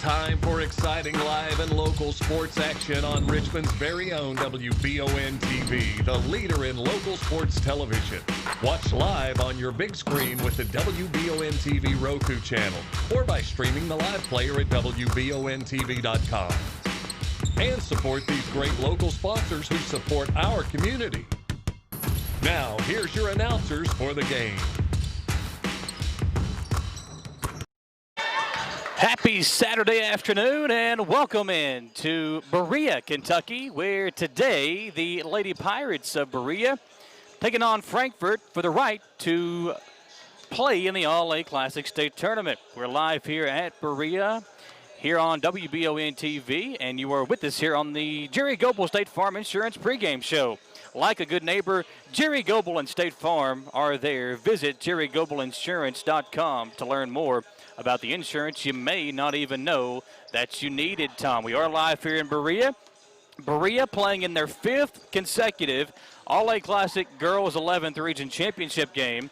time for exciting live and local sports action on Richmond's very own WBON TV, the leader in local sports television. Watch live on your big screen with the WBON TV Roku channel or by streaming the live player at WBONTV.com. And support these great local sponsors who support our community. Now, here's your announcers for the game. Happy Saturday afternoon and welcome in to Berea, Kentucky, where today the Lady Pirates of Berea taking on Frankfort for the right to play in the All-A Classic State Tournament. We're live here at Berea, here on WBON TV, and you are with us here on the Jerry Goebel State Farm Insurance pregame show. Like a good neighbor, Jerry Goebel and State Farm are there. Visit jerrygoebelinsurance.com to learn more about the insurance you may not even know that you needed, Tom. We are live here in Berea. Berea playing in their 5th consecutive All-A Classic Girls 11th Region Championship game.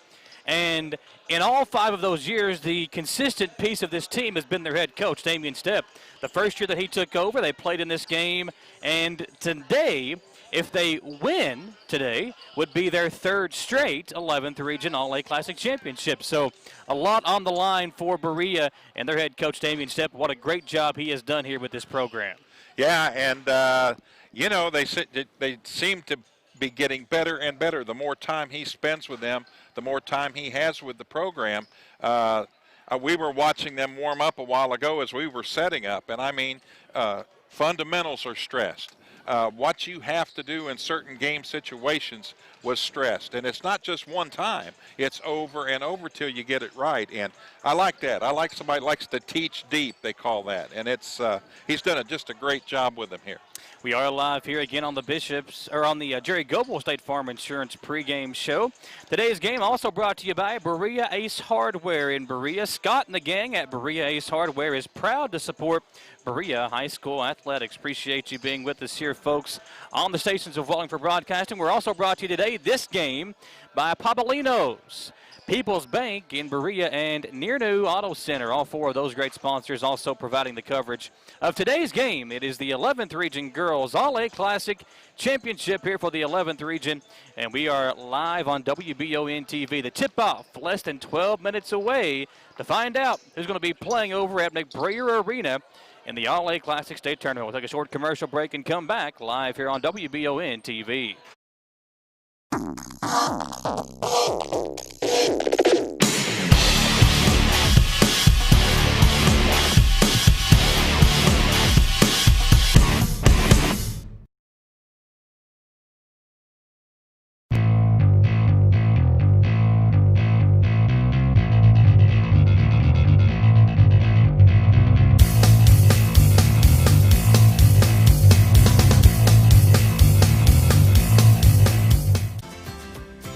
And in all 5 of those years, the consistent piece of this team has been their head coach, Damian Stepp. The first year that he took over, they played in this game. And today, if they win today, would be their 3rd straight 11th Region All-A Classic Championship. So a lot on the line for Berea and their head coach, Damian Stepp. What a great job he has done here with this program. Yeah, and, you know, they seem to be getting better and better. The more time he spends with them, the more time he has with the program. We were watching them warm up a while ago as we were setting up, and I mean, fundamentals are stressed. What you have to do in certain game situations was stressed. And it's not just one time. It's over and over till you get it right. And I like that. I like somebody who likes to teach deep, they call that. And it's he's done just a great job with them here. We are live here again on the Jerry Goebel State Farm Insurance pregame show. Today's game also brought to you by Berea Ace Hardware in Berea. Scott and the gang at Berea Ace Hardware is proud to support Berea High School Athletics. Appreciate you being with us here, folks, on the stations of Wallingford Broadcasting. We're also brought to you today, this game, by Papolino's, People's Bank in Berea, and Near New Auto Center. All 4 of those great sponsors also providing the coverage of today's game. It is the 11th Region Girls All-A Classic Championship here for the 11th Region, and we are live on WBON TV. The tip-off less than 12 minutes away to find out who's going to be playing over at McBrayer Arena in the All-A Classic State Tournament. We'll take a short commercial break and come back live here on WBON TV.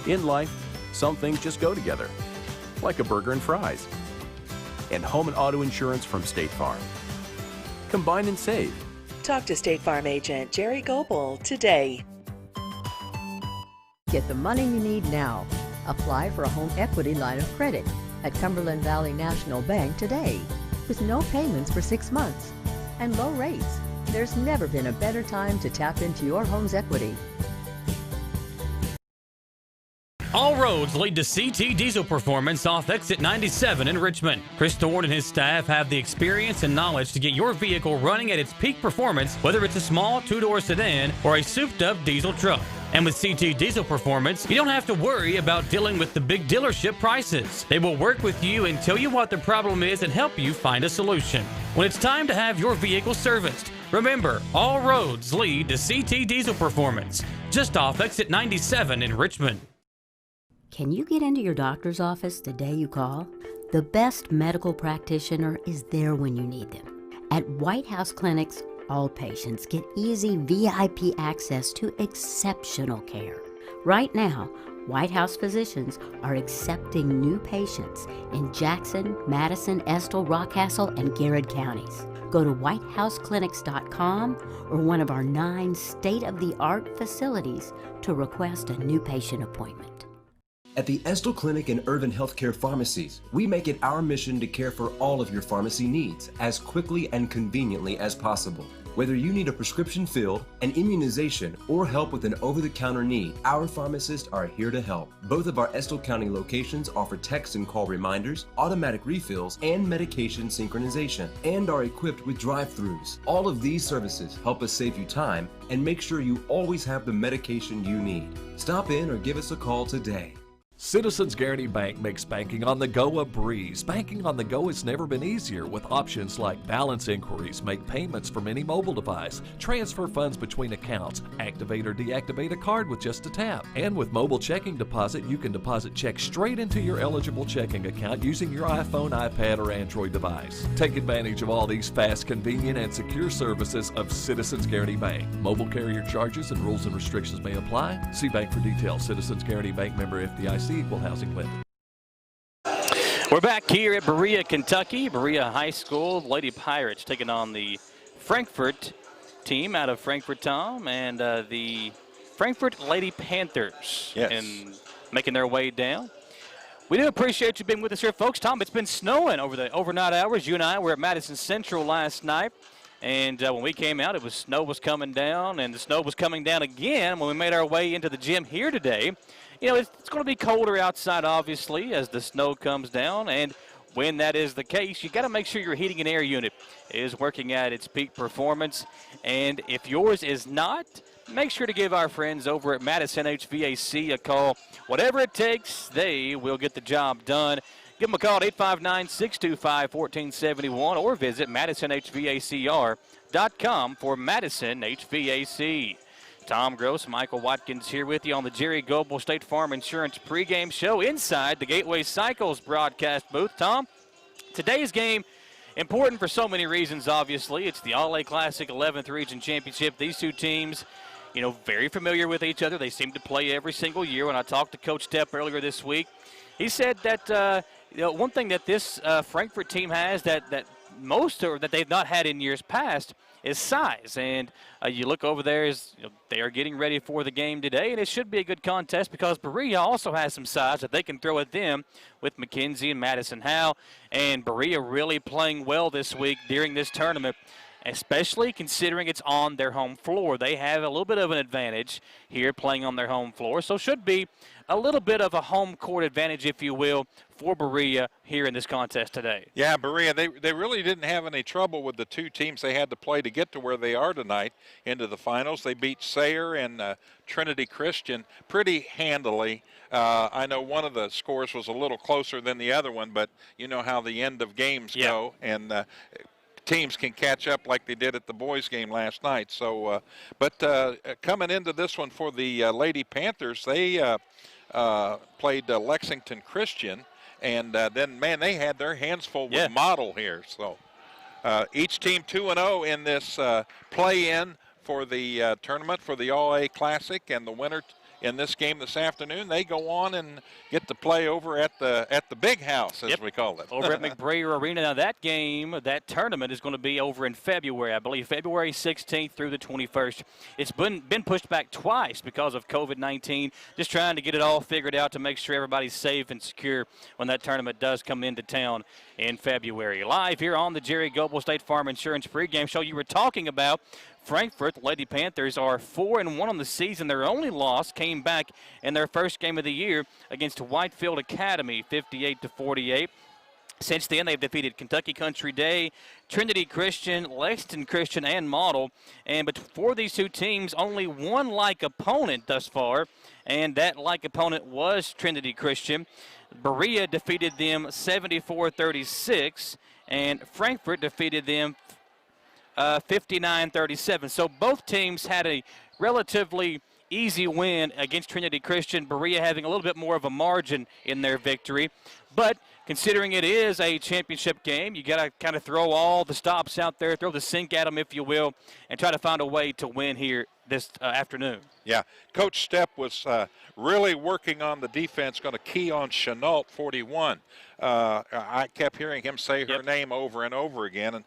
In life, some things just go together, like a burger and fries. And home and auto insurance from State Farm. Combine and save. Talk to State Farm agent Jerry Goebel today. Get the money you need now. Apply for a home equity line of credit at Cumberland Valley National Bank today with no payments for 6 months and low rates. There's never been a better time to tap into your home's equity. All roads lead to CT Diesel Performance off exit 97 in Richmond. Chris Thorne and his staff have the experience and knowledge to get your vehicle running at its peak performance, whether it's a small 2-door sedan or a souped-up diesel truck. And with CT Diesel Performance, you don't have to worry about dealing with the big dealership prices. They will work with you and tell you what the problem is and help you find a solution. When it's time to have your vehicle serviced, remember, all roads lead to CT Diesel Performance, just off exit 97 in Richmond. Can you get into your doctor's office the day you call? The best medical practitioner is there when you need them. At White House Clinics, all patients get easy VIP access to exceptional care. Right now, White House physicians are accepting new patients in Jackson, Madison, Estill, Rockcastle, and Garrett counties. Go to whitehouseclinics.com or one of our 9 state-of-the-art facilities to request a new patient appointment. At the Estel Clinic and Irvin Healthcare Pharmacies, we make it our mission to care for all of your pharmacy needs as quickly and conveniently as possible. Whether you need a prescription filled, an immunization, or help with an over-the-counter need, our pharmacists are here to help. Both of our Estel County locations offer text and call reminders, automatic refills, and medication synchronization, and are equipped with drive-thrus. All of these services help us save you time and make sure you always have the medication you need. Stop in or give us a call today. Citizens Guaranty Bank makes banking on the go a breeze. Banking on the go has never been easier with options like balance inquiries, make payments from any mobile device, transfer funds between accounts, activate or deactivate a card with just a tap. And with mobile checking deposit, you can deposit checks straight into your eligible checking account using your iPhone, iPad, or Android device. Take advantage of all these fast, convenient, and secure services of Citizens Guaranty Bank. Mobile carrier charges and rules and restrictions may apply. See bank for details. Citizens Guaranty Bank, member FDIC. Equal housing lender. We're back here at Berea, Kentucky. Berea High School Lady Pirates taking on the Frankfort team out of Frankfort, Tom, and the Frankfort Lady Panthers. Yes. And making their way down. We do appreciate you being with us here, folks. Tom, it's been snowing over the overnight hours. You and I were at Madison Central last night. And when we came out, snow was coming down, and the snow was coming down again when we made our way into the gym here today. You know, it's going to be colder outside, obviously, as the snow comes down. And when that is the case, you got to make sure your heating and air unit is working at its peak performance. And if yours is not, make sure to give our friends over at Madison HVAC a call. Whatever it takes, they will get the job done. Give them a call at 859-625-1471 or visit MadisonHVACR.com for Madison HVAC. Tom Gross, Michael Watkins here with you on the Jerry Goebel State Farm Insurance pregame show inside the Gateway Cycles broadcast booth. Tom, today's game, important for so many reasons, obviously. It's the All-A Classic 11th Region Championship. These two teams, you know, very familiar with each other. They seem to play every single year. When I talked to Coach Stepp earlier this week, he said that one thing that this Frankfort team has that they've not had in years past is size. And you look over there, they are getting ready for the game today, and it should be a good contest because Berea also has some size that they can throw at them with McKenzie and Madison Howe. And Berea really playing well this week during this tournament, especially considering it's on their home floor. They have a little bit of an advantage here playing on their home floor, so should be a little bit of a home court advantage, if you will, for Berea here in this contest today. Yeah, Berea, they really didn't have any trouble with the two teams they had to play to get to where they are tonight into the finals. They beat Sayre and Trinity Christian pretty handily. I know one of the scores was a little closer than the other one, but you know how the end of games go, and teams can catch up like they did at the boys' game last night. So, but coming into this one for the Lady Panthers, they played Lexington Christian, and then, man, they had their hands full with Model here. So each team 2-0 in this play-in for the tournament for the All-A Classic, and the winner in this game this afternoon, they go on and get to play over at the big house, as we call it. Over at McBrayer Arena. Now, that game, that tournament is going to be over in February, I believe, February 16th through the 21st. It's been pushed back twice because of COVID-19, just trying to get it all figured out to make sure everybody's safe and secure when that tournament does come into town in February. Live here on the Jerry Goebel State Farm Insurance pregame show, you were talking about Frankfort, the Lady Panthers, are 4-1 on the season. Their only loss came back in their first game of the year against Whitefield Academy, 58-48. Since then, they've defeated Kentucky Country Day, Trinity Christian, Lexington Christian, and Model. But for these two teams, only one like opponent thus far, and that like opponent was Trinity Christian. Berea defeated them 74-36, and Frankfort defeated them 59-37. So both teams had a relatively easy win against Trinity Christian. Berea having a little bit more of a margin in their victory. But considering it is a championship game, you got to kind of throw all the stops out there, throw the sink at them, if you will, and try to find a way to win here this afternoon. Yeah, Coach Stepp was really working on the defense, going to key on Chenault 41. I kept hearing him say her name over and over again, and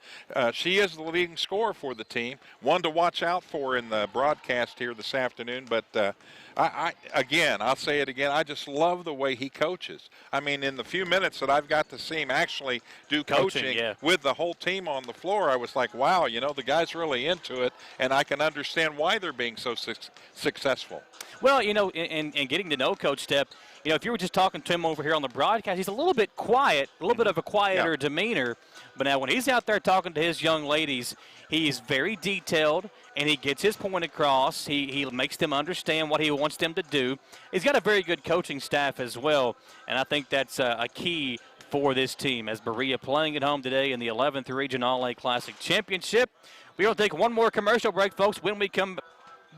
she is the leading scorer for the team. One to watch out for in the broadcast here this afternoon, but I'll say it again, I just love the way he coaches. I mean, in the few minutes that I've got to see him actually do coaching with the whole team on the floor, I was like, wow, the guy's really into it, and I can understand why they're being so successful. Well, in getting to know Coach Stepp, if you were just talking to him over here on the broadcast, he's a little bit quiet, a little bit of a quieter demeanor. But now when he's out there talking to his young ladies, he's very detailed, and he gets his point across. He makes them understand what he wants them to do. He's got a very good coaching staff as well, and I think that's a key for this team as Berea playing at home today in the 11th Region All-A Classic Championship. We're going to take one more commercial break, folks. When we come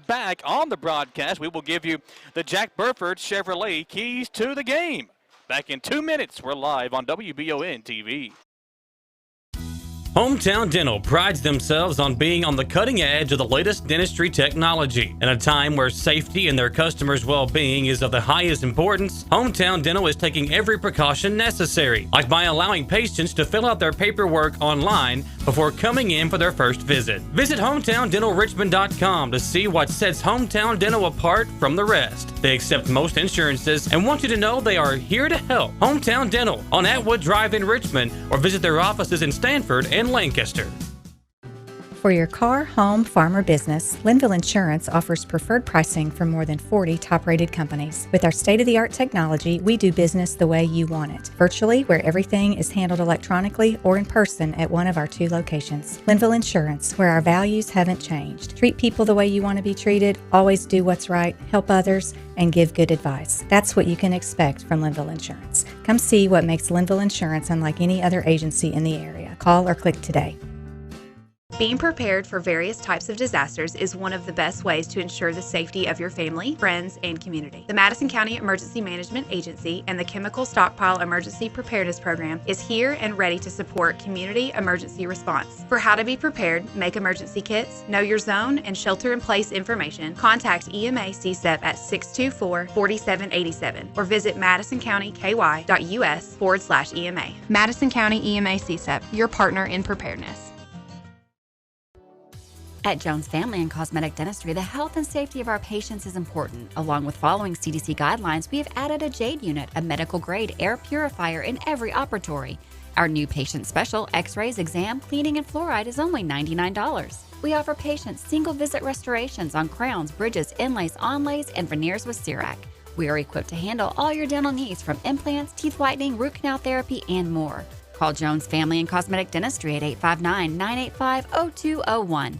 back on the broadcast, we will give you the Jack Burford Chevrolet keys to the game. Back in 2 minutes, we're live on WBON TV. Hometown Dental prides themselves on being on the cutting edge of the latest dentistry technology. In a time where safety and their customers' well-being is of the highest importance, Hometown Dental is taking every precaution necessary, like by allowing patients to fill out their paperwork online before coming in for their first visit. Visit HometownDentalRichmond.com to see what sets Hometown Dental apart from the rest. They accept most insurances and want you to know they are here to help. Hometown Dental on Atwood Drive in Richmond, or visit their offices in Stanford and Lancaster. For your car, home, farm, or business, Linville Insurance offers preferred pricing from more than 40 top-rated companies. With our state-of-the-art technology, we do business the way you want it, virtually, where everything is handled electronically, or in person at one of our 2 locations. Linville Insurance, where our values haven't changed. Treat people the way you want to be treated, always do what's right, help others, and give good advice. That's what you can expect from Linville Insurance. Come see what makes Linville Insurance unlike any other agency in the area. Call or click today. Being prepared for various types of disasters is one of the best ways to ensure the safety of your family, friends, and community. The Madison County Emergency Management Agency and the Chemical Stockpile Emergency Preparedness Program is here and ready to support community emergency response. For how to be prepared, make emergency kits, know your zone, and shelter-in-place information, contact EMA CSEP at 624-4787 or visit madisoncountyky.us/EMA. Madison County EMA CSEP, your partner in preparedness. At Jones Family and Cosmetic Dentistry, the health and safety of our patients is important. Along with following CDC guidelines, we have added a JADE unit, a medical-grade air purifier in every operatory. Our new patient special, X-rays, exam, cleaning, and fluoride is only $99. We offer patients single-visit restorations on crowns, bridges, inlays, onlays, and veneers with CERAC. We are equipped to handle all your dental needs from implants, teeth whitening, root canal therapy, and more. Call Jones Family and Cosmetic Dentistry at 859-985-0201.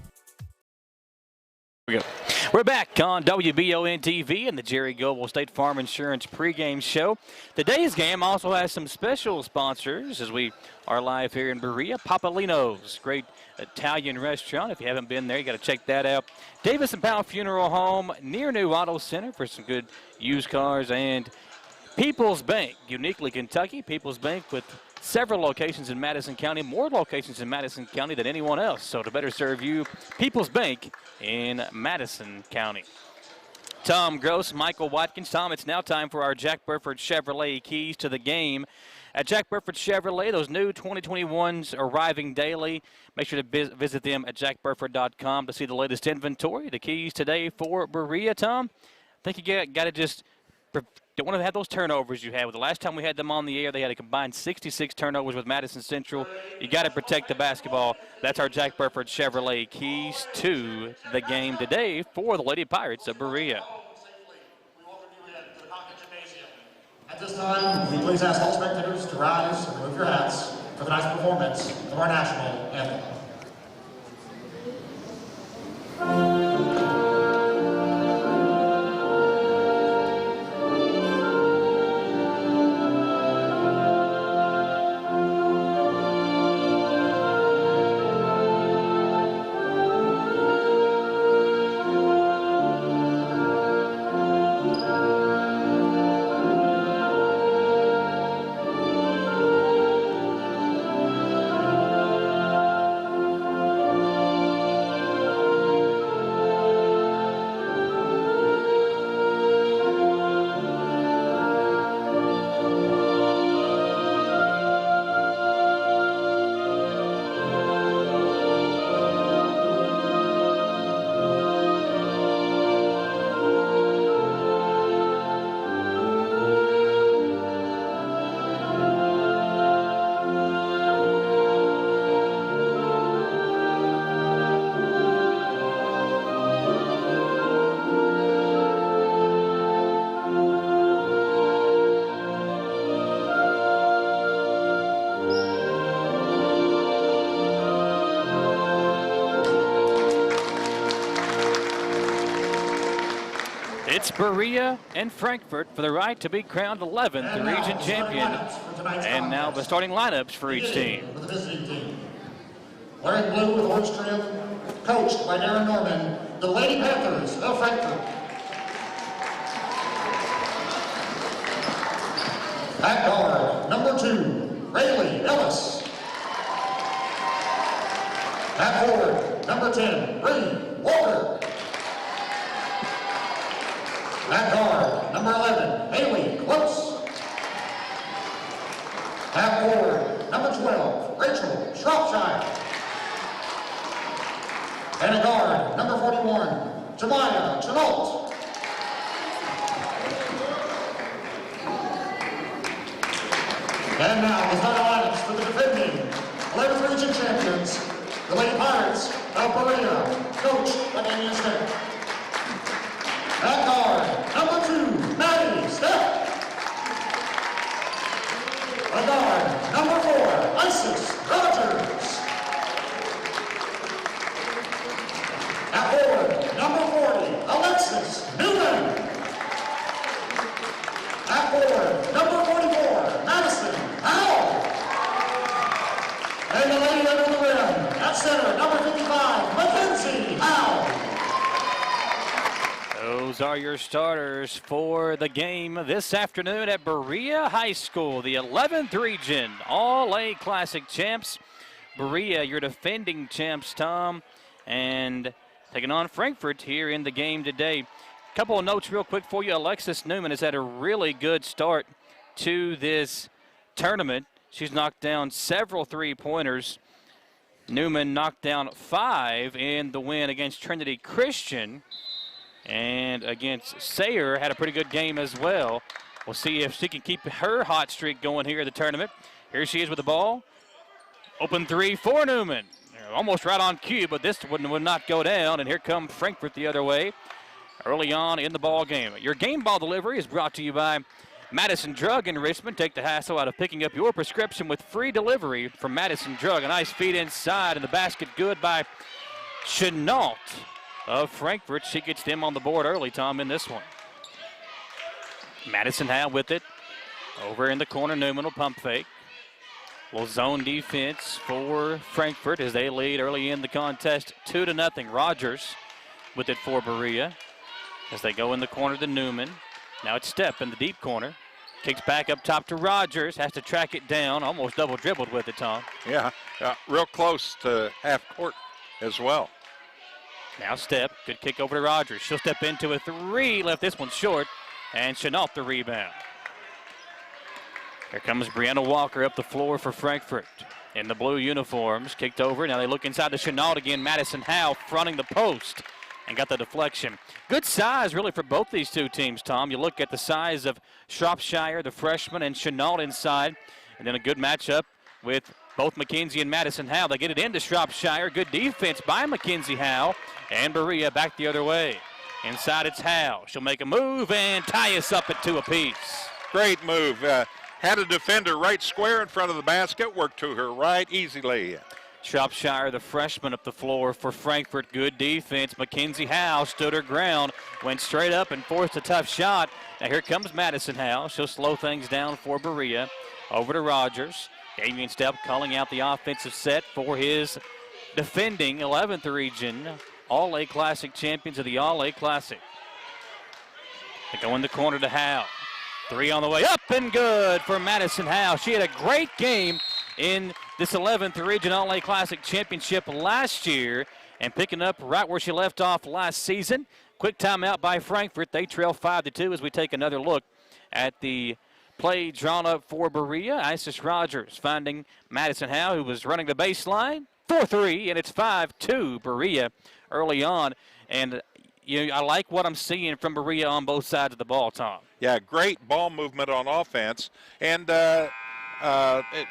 We're back on WBON TV and the Jerry Goble State Farm Insurance pregame show. Today's game also has some special sponsors as we are live here in Berea. Papalino's, great Italian restaurant. If you haven't been there, you got to check that out. Davis & Powell Funeral Home, near New Auto Center for some good used cars. And People's Bank, uniquely Kentucky. People's Bank with several locations in Madison County, more locations in Madison County than anyone else. So to better serve you, People's Bank in Madison County. Tom Gross, Michael Watkins. Tom, it's now time for our Jack Burford Chevrolet keys to the game. At Jack Burford Chevrolet, those new 2021s arriving daily. Make sure to visit them at jackburford.com to see the latest inventory. The keys today for Berea, Tom. I think you got to just don't want to have those turnovers you had. The last time we had them on the air, they had a combined 66 turnovers with Madison Central. You got to protect the basketball. That's our Jack Burford Chevrolet keys to the game today for the Lady Pirates of Berea. At this time, we please ask all spectators to rise and remove your hats for the night's performance of our national anthem. It's Berea and Frankfort for the right to be crowned 11th region champion. And now the starting lineups for each team. For the visiting team. Wearing blue with orange trim, coached by Darren Norman, the Lady Panthers of Frankfort. At guard, number 2, Rayleigh Ellis. At forward, number 10, Bree Walker. At guard, number 11, Haley Close. At forward, number 12, Rachel Shropshire. And at guard, number 41, Jemiah Chenault. And now the final lineups for the defending 11th region champions, the Lady Pirates of Berea, coached by Damian Stepp. At guard, number 2, Maddie Stepp. At guard, number 4, Isis Rogers. At forward, number 40, Alexis Newman. At forward, number 44, Madison Howell. And the lady under the rim, at center, number 55, Mackenzie Howell. Those are your starters for the game this afternoon at Berea High School, the 11th region All-A Classic champs. Berea, your defending champs, Tom, and taking on Frankfort here in the game today. Couple of notes real quick for you. Alexis Newman has had a really good start to this tournament. She's knocked down several three-pointers. Newman knocked down 5 in the win against Trinity Christian. And against Sayre, had a pretty good game as well. We'll see if she can keep her hot streak going here in the tournament. Here she is with the ball. Open 3 for Newman. Almost right on cue, but this one would not go down. And here comes Frankfort the other way early on in the ball game. Your game ball delivery is brought to you by Madison Drug in Richmond. Take the hassle out of picking up your prescription with free delivery from Madison Drug. A nice feed inside, and the basket good by Chenault of Frankfort. She gets them on the board early, Tom, in this one. Madison Howell with it. Over in the corner, Newman will pump fake. Little zone defense for Frankfort as they lead early in the contest 2-0. Rogers with it for Berea as they go in the corner to Newman. Now it's Stepp in the deep corner. Kicks back up top to Rogers. Has to track it down. Almost double dribbled with it, Tom. Yeah, real close to half court as well. Now Stepp. Good kick over to Rogers. She'll step into a 3. Left this one short. And Chenault the rebound. Here comes Brianna Walker up the floor for Frankfort in the blue uniforms. Kicked over. Now they look inside to Chenault again. Madison Howe fronting the post and got the deflection. Good size really for both these two teams, Tom. You look at the size of Shropshire, the freshman, and Chenault inside. And then a good matchup with both McKenzie and Madison Howe. They get it into Shropshire. Good defense by Mackenzie Howe. And Berea back the other way. Inside it's Howe. She'll make a move and tie us up at 2 apiece. Great move. Had a defender right square in front of the basket. Worked to her right. Easy lay-in. Shropshire, the freshman, up the floor for Frankfort. Good defense. Mackenzie Howe stood her ground, went straight up and forced a tough shot. Now here comes Madison Howe. She'll slow things down for Berea. Over to Rogers. Damian Stepp calling out the offensive set for his defending 11th region All-A Classic champions of the All-A Classic. They go in the corner to Howe. 3 on the way, up and good for Madison Howe. She had a great game in this 11th Region All-A Classic Championship last year and picking up right where she left off last season. Quick timeout by Frankfort. They trail 5-2 as we take another look at the play drawn up for Berea. Isis Rogers finding Madison Howe, who was running the baseline. 4-3, and it's 5-2 Berea early on. And I like what I'm seeing from Berea on both sides of the ball, Tom. Yeah, great ball movement on offense. And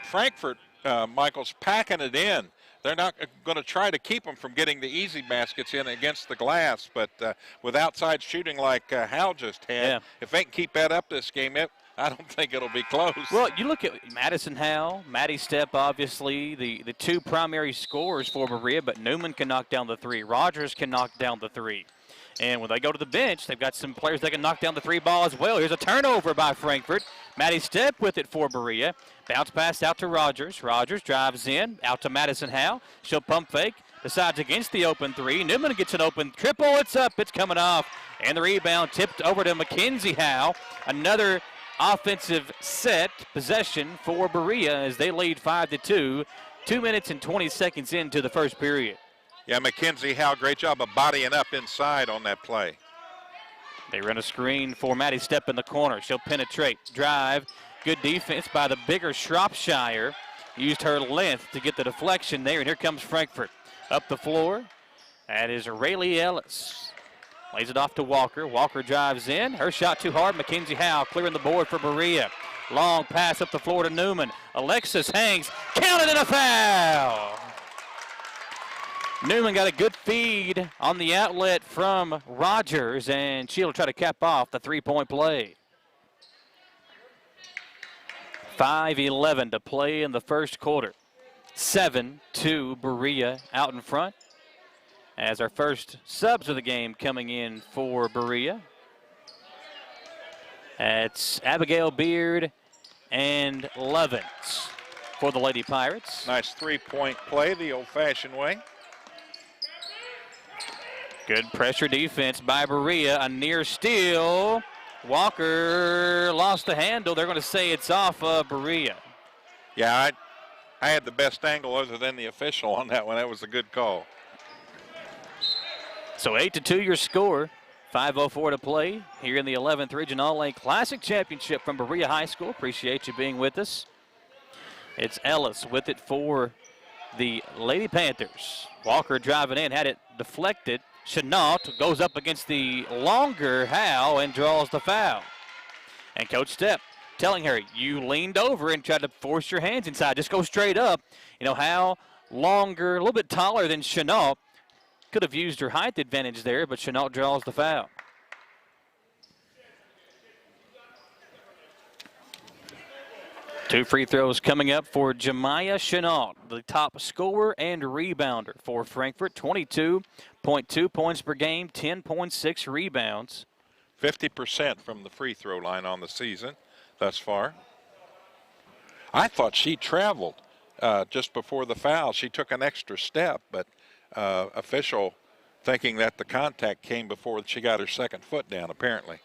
Frankfort, Michael's packing it in. They're not going to try to keep them from getting the easy baskets in against the glass, but with outside shooting like Hal just had, if they can keep that up this game, I don't think it'll be close. Well, you look at Madison Howe, Maddie Stepp, obviously, the two primary scorers for Berea, but Newman can knock down the 3. Rogers can knock down the 3. And when they go to the bench, they've got some players that can knock down the three ball as well. Here's a turnover by Frankfort. Maddie Stepp with it for Berea. Bounce pass out to Rogers. Rogers drives in, out to Madison Howe. She'll pump fake, decides against the open three. Newman gets an open triple. It's up, it's coming off. And the rebound tipped over to Mackenzie Howe. Another offensive set possession for Berea as they lead 5-2. 2 minutes and 20 seconds into the first period. Yeah, Mackenzie Howe, great job of bodying up inside on that play. They run a screen for Maddie Stepp in the corner. She'll penetrate, drive. Good defense by the bigger Shropshire. Used her length to get the deflection there, and here comes Frankfort. Up the floor, that is Rayleigh Ellis. Lays it off to Walker. Walker drives in. Her shot too hard. Mackenzie Howe clearing the board for Berea. Long pass up the floor to Newman. Alexis hangs. Counted in a foul. Newman got a good feed on the outlet from Rogers, and she'll try to cap off the three-point play. 5:11 to play in the first quarter. 7-2 Berea out in front. As our first subs of the game coming in for Berea. It's Abigail Beard and Levens for the Lady Pirates. Nice three-point play the old-fashioned way. Good pressure defense by Berea. A near steal. Walker lost the handle. They're going to say it's off Berea. Yeah, I had the best angle other than the official on that one. That was a good call. So 8-2 your score. 5:04 to play here in the 11th Region All-A Classic Championship from Berea High School. Appreciate you being with us. It's Ellis with it for the Lady Panthers. Walker driving in, had it deflected. Chenault goes up against the longer Howe and draws the foul. And Coach Stepp telling her, you leaned over and tried to force your hands inside. Just go straight up. You know, Howe longer, a little bit taller than Chenault. Could have used her height advantage there, but Chenault draws the foul. Two free throws coming up for Jemiah Chenault, the top scorer and rebounder for Frankfort. 22.2 points per game, 10.6 rebounds. 50% from the free throw line on the season thus far. I thought she traveled just before the foul. She took an extra step, but official thinking that the contact came before she got her second foot down, apparently.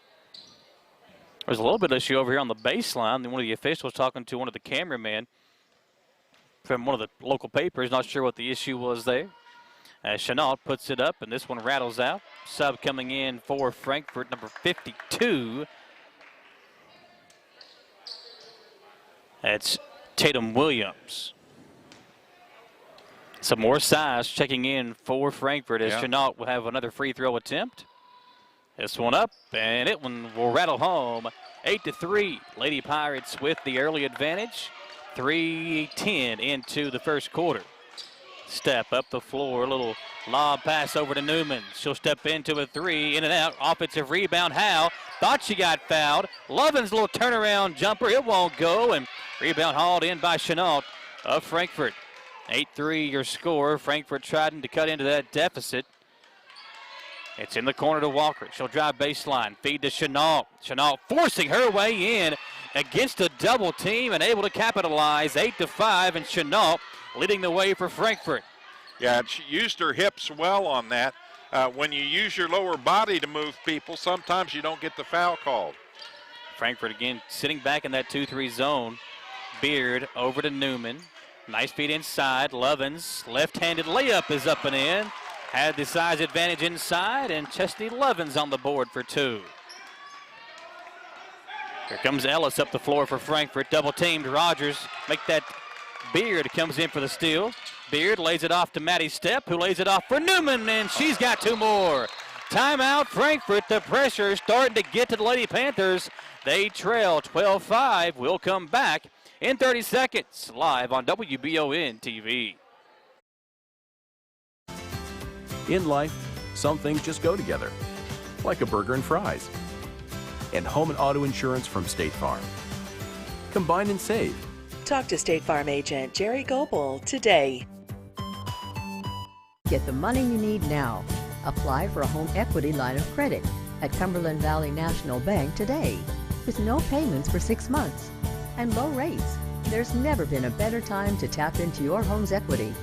There's a little bit of issue over here on the baseline. One of the officials talking to one of the cameramen from one of the local papers. Not sure what the issue was there. As Chenault puts it up, and this one rattles out. Sub coming in for Frankfort, number 52. That's Tatum Williams. Some more size checking in for Frankfort as Chenault will have another free throw attempt. This one up, and it one will rattle home. 8-3, Lady Pirates with the early advantage. 3:10 into the first quarter. Step up the floor, a little lob pass over to Newman. She'll step into a three, in and out, offensive rebound. Howe thought she got fouled. Lovin's little turnaround jumper, it won't go, and rebound hauled in by Chenault of Frankfort. 8-3 your score. Frankfort trying to cut into that deficit. It's in the corner to Walker. She'll drive baseline, feed to Chenault. Chenault forcing her way in against a double team and able to capitalize. 8-5, and Chenault leading the way for Frankfort. Yeah, she used her hips well on that. When you use your lower body to move people, sometimes you don't get the foul called. Frankfort again sitting back in that 2-3 zone. Beard over to Newman. Nice feed inside. Lovins, left-handed layup is up and in. Had the size advantage inside, and Chesney Lovins on the board for two. Here comes Ellis up the floor for Frankfort. Double-teamed. Rogers make that. Beard comes in for the steal. Beard lays it off to Maddie Stepp, who lays it off for Newman, and she's got two more. Timeout, Frankfort. The pressure is starting to get to the Lady Panthers. They trail 12-5. We'll come back in 30 seconds, live on WBON TV. In life, some things just go together, like a burger and fries. And home and auto insurance from State Farm. Combine and save. Talk to State Farm agent Jerry Goebel today. Get the money you need now. Apply for a home equity line of credit at Cumberland Valley National Bank today. With no payments for 6 months and low rates, there's never been a better time to tap into your home's equity.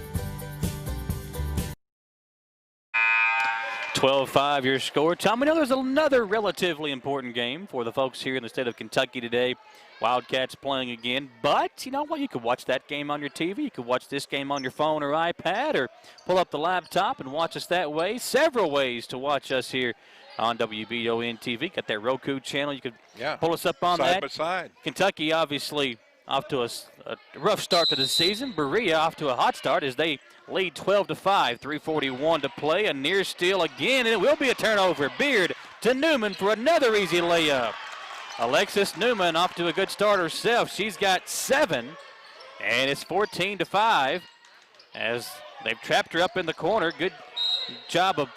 12-5 your score. Tom, we know there's another relatively important game for the folks here in the state of Kentucky today. Wildcats playing again, but you know what? You could watch that game on your TV. You could watch this game on your phone or iPad, or pull up the laptop and watch us that way. Several ways to watch us here on WBON TV. Got that Roku channel. You could pull us up on that. Side by side. Kentucky obviously off to a rough start to the season. Berea off to a hot start as they lead 12-5, 3:41 to play. A near steal again, and it will be a turnover. Beard to Newman for another easy layup. Alexis Newman off to a good start herself. She's got 7, and it's 14-5 as they've trapped her up in the corner. Good job of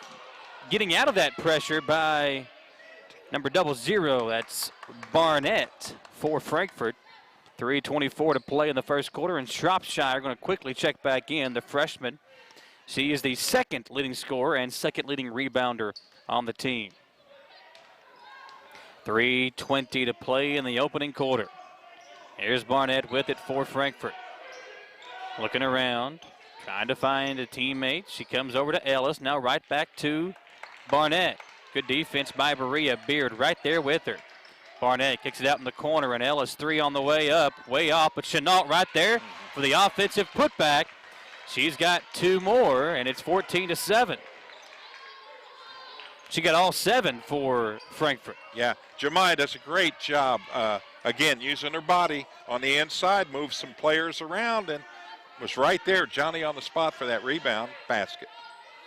getting out of that pressure by number 00. That's Barnett for Frankfort. 3:24 to play in the first quarter, and Shropshire going to quickly check back in. The freshman, she is the second leading scorer and second leading rebounder on the team. 3:20 to play in the opening quarter. Here's Barnett with it for Frankfort. Looking around, trying to find a teammate. She comes over to Ellis, now right back to Barnett. Good defense by Berea. Beard right there with her. Barnett kicks it out in the corner, and Ellis 3 on the way up, way off, but Chenault right there for the offensive putback. She's got 2 more, and it's 14-7. She got all 7 for Frankfort. Yeah, Jemiah does a great job, again, using her body on the inside, moves some players around, and was right there, Johnny on the spot for that rebound basket.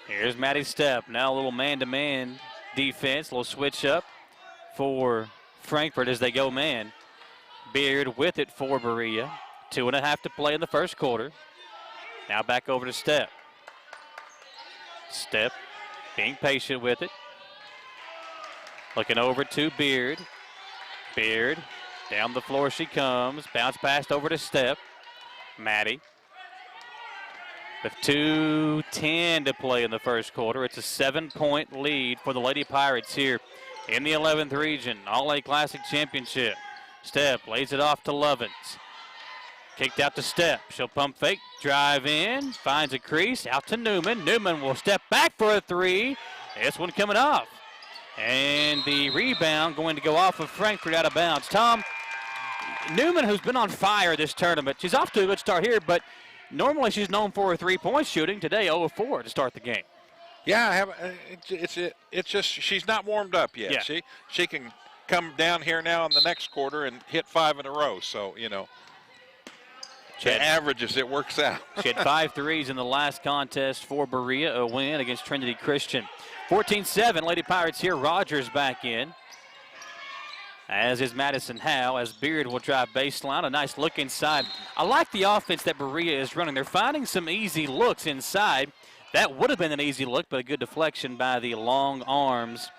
Here's Maddie Stepp, now a little man-to-man defense, a little switch up for Frankfort as they go man. Beard with it for Berea. 2.5 to play in the first quarter. Now back over to Stepp. Stepp being patient with it. Looking over to Beard. Beard down the floor she comes. Bounce passed over to Stepp. Maddie. With 2:10 to play in the first quarter. It's a 7-point lead for the Lady Pirates here in the 11th region, All-A Classic Championship. Stepp lays it off to Lovins. Kicked out to Stepp. She'll pump fake, drive in, finds a crease, out to Newman. Newman will step back for a 3. This one coming off. And the rebound going to go off of Frankfort out of bounds. Tom, Newman, who's been on fire this tournament, she's off to a good start here, but normally she's known for her 3-point shooting. Today, 0 of 4 to start the game. Yeah, it's just she's not warmed up yet. Yeah. She can come down here now in the next quarter and hit 5 in a row. So, you know, the averages, it works out. She had 5 threes in the last contest for Berea, a win against Trinity Christian. 14-7, Lady Pirates here. Rogers back in, as is Madison Howe, as Beard will drive baseline. A nice look inside. I like the offense that Berea is running. They're finding some easy looks inside. That would have been an easy look, but a good deflection by the long arms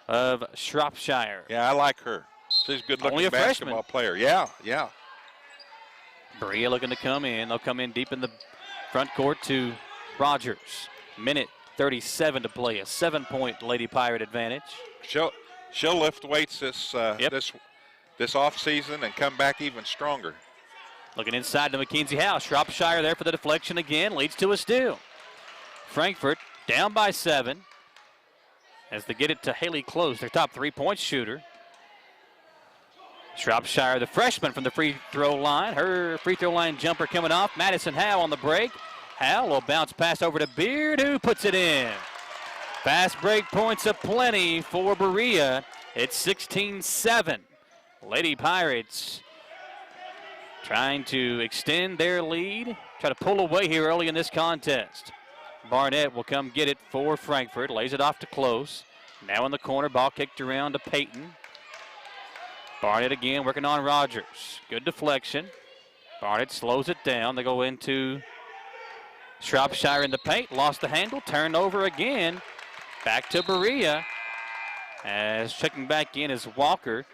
of Shropshire. Yeah, I like her. She's a good-looking basketball player. Yeah. Berea looking to come in. They'll come in deep in the front court to Rogers. Minute 37 to play. A 7-point Lady Pirate advantage. She'll lift weights this off season and come back even stronger. Looking inside to Mackenzie Howe. Shropshire there for the deflection again. Leads to a steal. Frankfort down by 7 as they get it to Haley Close, their top 3-point shooter. Shropshire, the freshman from the free throw line. Her free throw line jumper coming off. Madison Howe on the break. Howe will bounce pass over to Beard, who puts it in. Fast break points aplenty for Berea. It's 16-7. Lady Pirates trying to extend their lead, try to pull away here early in this contest. Barnett will come get it for Frankfort. Lays it off to Close. Now in the corner, ball kicked around to Payton. Barnett again working on Rogers. Good deflection. Barnett slows it down. They go into Shropshire in the paint. Lost the handle. Turned over again. Back to Berea. As checking back in is Walker.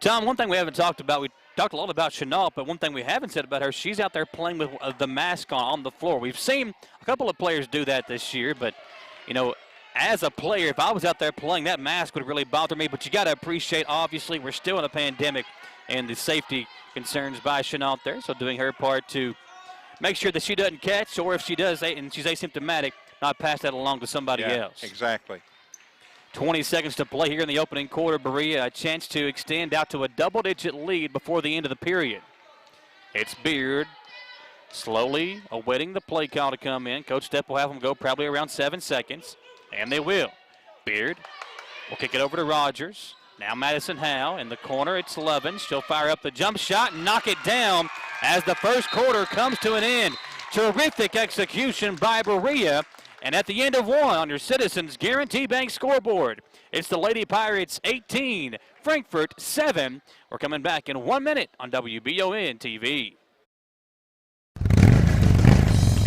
Tom, one thing we haven't talked about, we talked a lot about Chenault, but one thing we haven't said about her, she's out there playing with the mask on the floor. We've seen a couple of players do that this year, but you know, as a player, if I was out there playing, that mask would really bother me. But you got to appreciate, obviously, we're still in a pandemic and the safety concerns by Chenault there. So doing her part to make sure that she doesn't catch, or if she does and she's asymptomatic, not pass that along to somebody else. Exactly. 20 seconds to play here in the opening quarter. Berea a chance to extend out to a double-digit lead before the end of the period. It's Beard slowly awaiting the play call to come in. Coach Stepp will have them go probably around 7 seconds, and they will. Beard will kick it over to Rogers. Now Madison Howe in the corner. It's Lovin. She'll fire up the jump shot and knock it down as the first quarter comes to an end. Terrific execution by Berea. And at the end of one on your Citizens Guarantee Bank scoreboard, it's the Lady Pirates 18, Frankfort 7. We're coming back in 1 minute on WBON TV.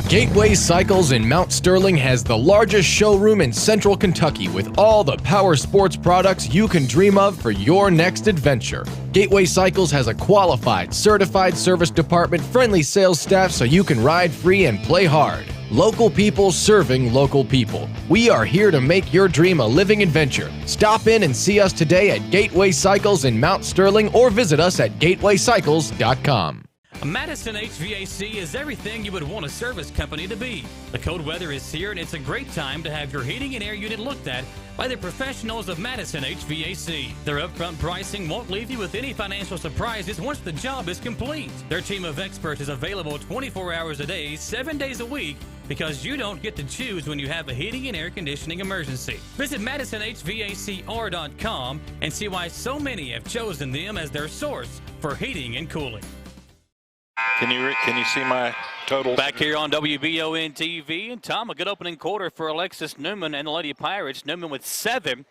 Gateway Cycles in Mount Sterling has the largest showroom in central Kentucky with all the power sports products you can dream of for your next adventure. Gateway Cycles has a qualified, certified service department, friendly sales staff so you can ride free and play hard. Local people serving local people. We are here to make your dream a living adventure. Stop in and see us today at Gateway Cycles in Mount Sterling or visit us at gatewaycycles.com. Madison HVAC is everything you would want a service company to be. The cold weather is here, and it's a great time to have your heating and air unit looked at by the professionals of Madison HVAC. Their upfront pricing won't leave you with any financial surprises once the job is complete. Their team of experts is available 24 hours a day, 7 days a week, because you don't get to choose when you have a heating and air conditioning emergency. Visit MadisonHVACR.com and see why so many have chosen them as their source for heating and cooling. Can you see my totals? Back here on WBON TV, and Tom, a good opening quarter for Alexis Newman and the Lady Pirates. Newman with 7,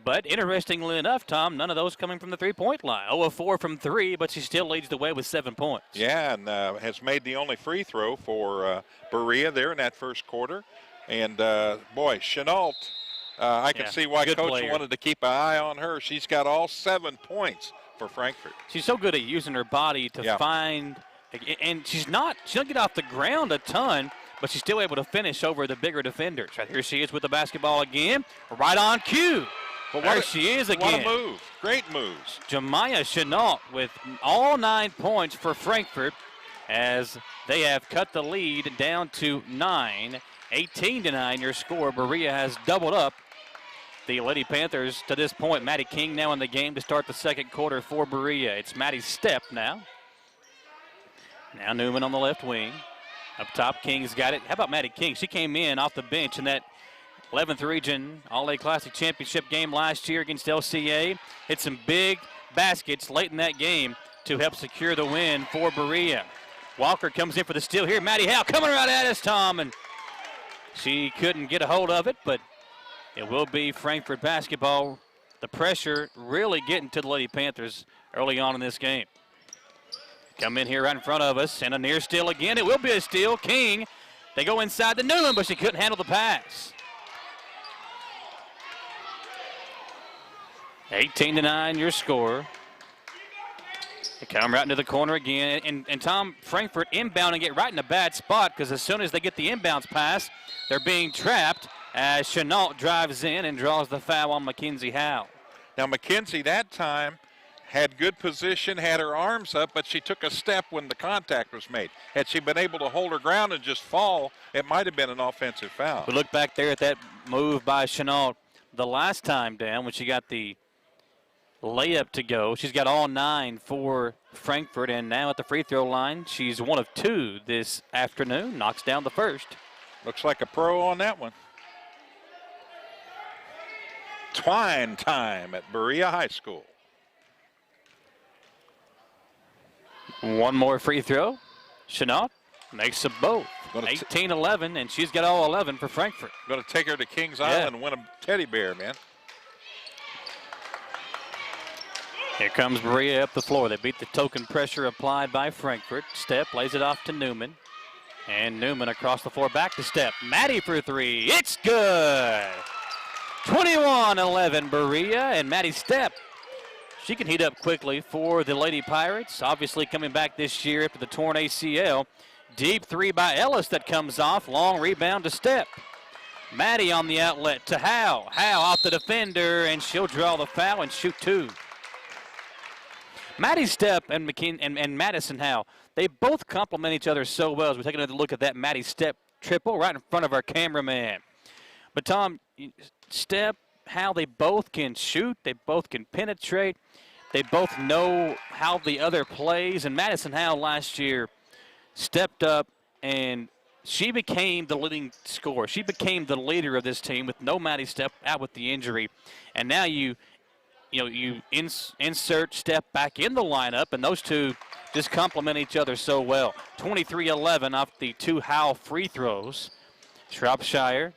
but interestingly enough, Tom, none of those coming from the three-point line. 0 of 4 from 3, but she still leads the way with 7 points. Yeah, and has made the only free throw for Berea there in that first quarter. And, boy, Chenault, I can see why Coach wanted to keep an eye on her. She's got all 7 points for Frankfort. She's so good at using her body to find – and she doesn't get off the ground a ton, but she's still able to finish over the bigger defenders. Right here she is with the basketball again, right on cue. But there she is again. What a move. Great moves. Jemiah Chenault with all 9 points for Frankfort as they have cut the lead down to 9. 18-9 your score. Berea has doubled up the Lady Panthers to this point. Maddie King now in the game to start the second quarter for Berea. It's Maddie Stepp now. Now Newman on the left wing. Up top, King's got it. How about Maddie King? She came in off the bench in that 11th Region All-A Classic Championship game last year against LCA. Hit some big baskets late in that game to help secure the win for Berea. Walker comes in for the steal here. Maddie Howe coming right at us, Tom, and she couldn't get a hold of it, but it will be Frankfort basketball. The pressure really getting to the Lady Panthers early on in this game. Come in here right in front of us, and a near steal again. It will be a steal. King, they go inside the Newman, but she couldn't handle the pass. 18-9 your score. They come right into the corner again, and Tom, Frankfort inbounding it right in a bad spot because as soon as they get the inbounds pass, they're being trapped as Chenault drives in and draws the foul on Mackenzie Howe. Now Mackenzie that time had good position, had her arms up, but she took a step when the contact was made. Had she been able to hold her ground and just fall, it might have been an offensive foul. We look back there at that move by Chenault the last time down when she got the layup to go. She's got all 9 for Frankfort, and now at the free throw line, she's 1 of 2 this afternoon. Knocks down the first. Looks like a pro on that one. Twine time at Berea High School. One more free throw. Chenault makes them both. 18-11, and she's got all 11 for Frankfort. Going to take her to Kings Island and win a teddy bear, man. Here comes Berea up the floor. They beat the token pressure applied by Frankfort. Stepp lays it off to Newman. And Newman across the floor back to Stepp. Maddie for 3. It's good. 21-11 Berea, and Maddie Stepp. She can heat up quickly for the Lady Pirates. Obviously coming back this year after the torn ACL. Deep 3 by Ellis that comes off. Long rebound to Stepp. Maddie on the outlet to Howe. Howe off the defender, and she'll draw the foul and shoot two. Maddie Stepp and Madison Howe, they both complement each other so well as we take another look at that Maddie Stepp triple right in front of our cameraman. But Tom, Stepp, Howe, they both can shoot, they both can penetrate, they both know how the other plays, and Madison Howe last year stepped up and she became the leading scorer. She became the leader of this team with no Maddie Stepp out with the injury. And now you insert Stepp back in the lineup, and those two just complement each other so well. 23-11 off the two Howe free throws. Shropshire,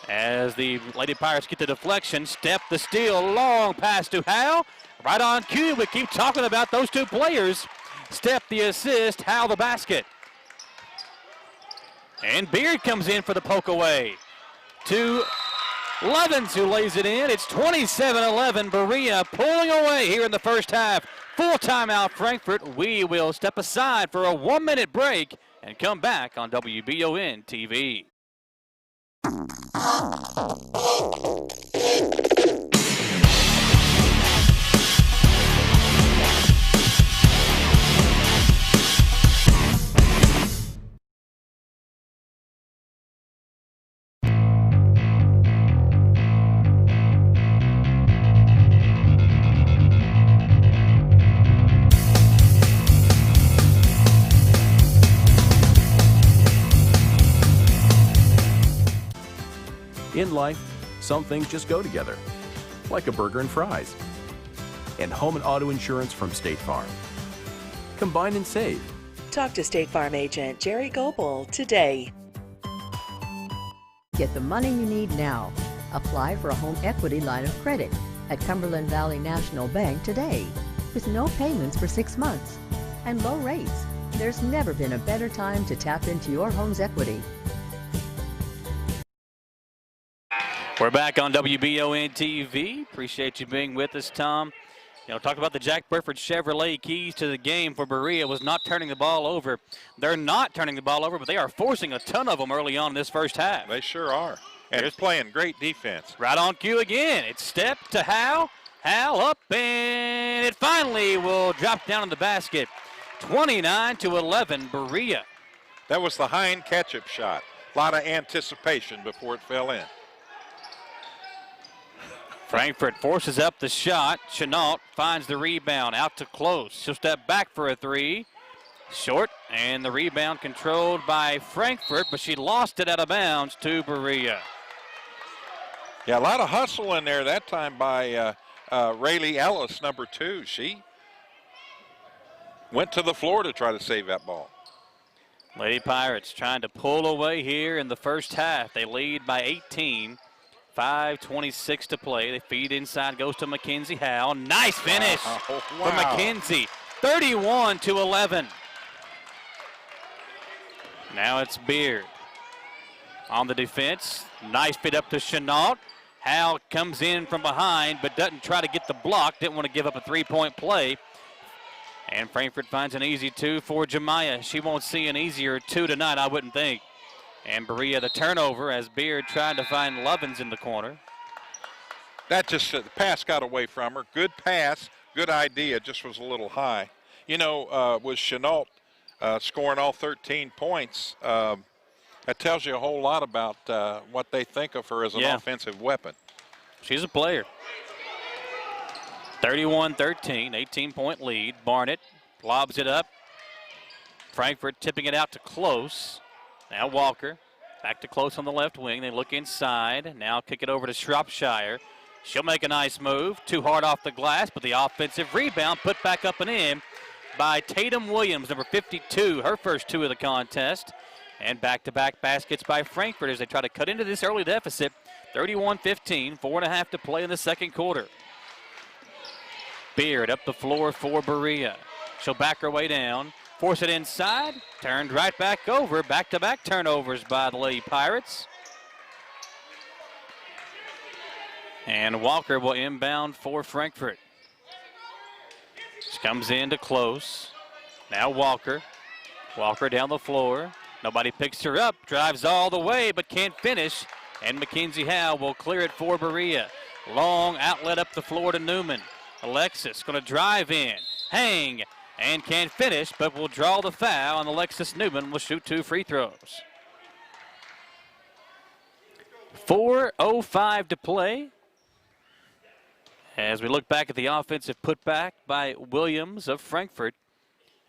as the Lady Pirates get the deflection, Stepp the steal, long pass to Howe. Right on cue, we keep talking about those two players. Stepp the assist, Howe the basket. And Beard comes in for the poke away to Levens, who lays it in. It's 27-11. Berea pulling away here in the first half. Full timeout, Frankfort. We will step aside for a 1-minute break and come back on WBON TV. In life, some things just go together, like a burger and fries. And home and auto insurance from State Farm. Combine and save. Talk to State Farm agent Jerry Goebel today. Get the money you need now. Apply for a home equity line of credit at Cumberland Valley National Bank today with no payments for 6 months and low rates. There's never been a better time to tap into your home's equity. We're back on WBON TV. Appreciate you being with us, Tom. Talk about the Jack Burford Chevrolet keys to the game for Berea was not turning the ball over. They're not turning the ball over, but they are forcing a ton of them early on in this first half. They sure are. And it's playing great defense. Right on cue again. It's Stepp to Howe. Howe up, and it finally will drop down in the basket. 29-11, Berea. That was the Hine catch-up shot. A lot of anticipation before it fell in. Frankfort forces up the shot. Chenault finds the rebound, out to close. She'll step back for a three. Short, and the rebound controlled by Frankfort, but she lost it out of bounds to Berea. Yeah, a lot of hustle in there that time by Rayleigh Ellis, number 2. She went to the floor to try to save that ball. Lady Pirates trying to pull away here in the first half. They lead by 18. 5:26 to play. They feed inside, goes to Mackenzie Howe. Nice finish for Mackenzie. 31-11. Now it's Beard on the defense. Nice fit up to Chenault. Howe comes in from behind, but doesn't try to get the block. Didn't want to give up a three-point play. And Frankfort finds an easy two for Jemiah. She won't see an easier two tonight, I wouldn't think. And Berea the turnover as Beard tried to find Lovins in the corner. That just, the pass got away from her. Good pass, good idea, just was a little high. With Chenault scoring all 13 points, that tells you a whole lot about what they think of her as an offensive weapon. She's a player. 31-13, 18-point lead. Barnett lobs it up. Frankfort tipping it out to Close. Now Walker, back to Close on the left wing. They look inside. Now kick it over to Shropshire. She'll make a nice move. Too hard off the glass, but the offensive rebound put back up and in by Tatum Williams, number 52, her first two of the contest. And back-to-back baskets by Frankfort as they try to cut into this early deficit. 31-15, 4.5 to play in the second quarter. Beard up the floor for Berea. She'll back her way down. Force it inside, turned right back over. Back-to-back turnovers by the Lady Pirates. And Walker will inbound for Frankfort. She comes in to Close. Now Walker. Walker down the floor. Nobody picks her up. Drives all the way, but can't finish. and Mackenzie Howe will clear it for Berea. Long outlet up the floor to Newman. Alexis going to drive in, hang, and can't finish, but will draw the foul, and Alexis Newman will shoot 2 free throws. 4:05 to play. As we look back at the offensive putback by Williams of Frankfort,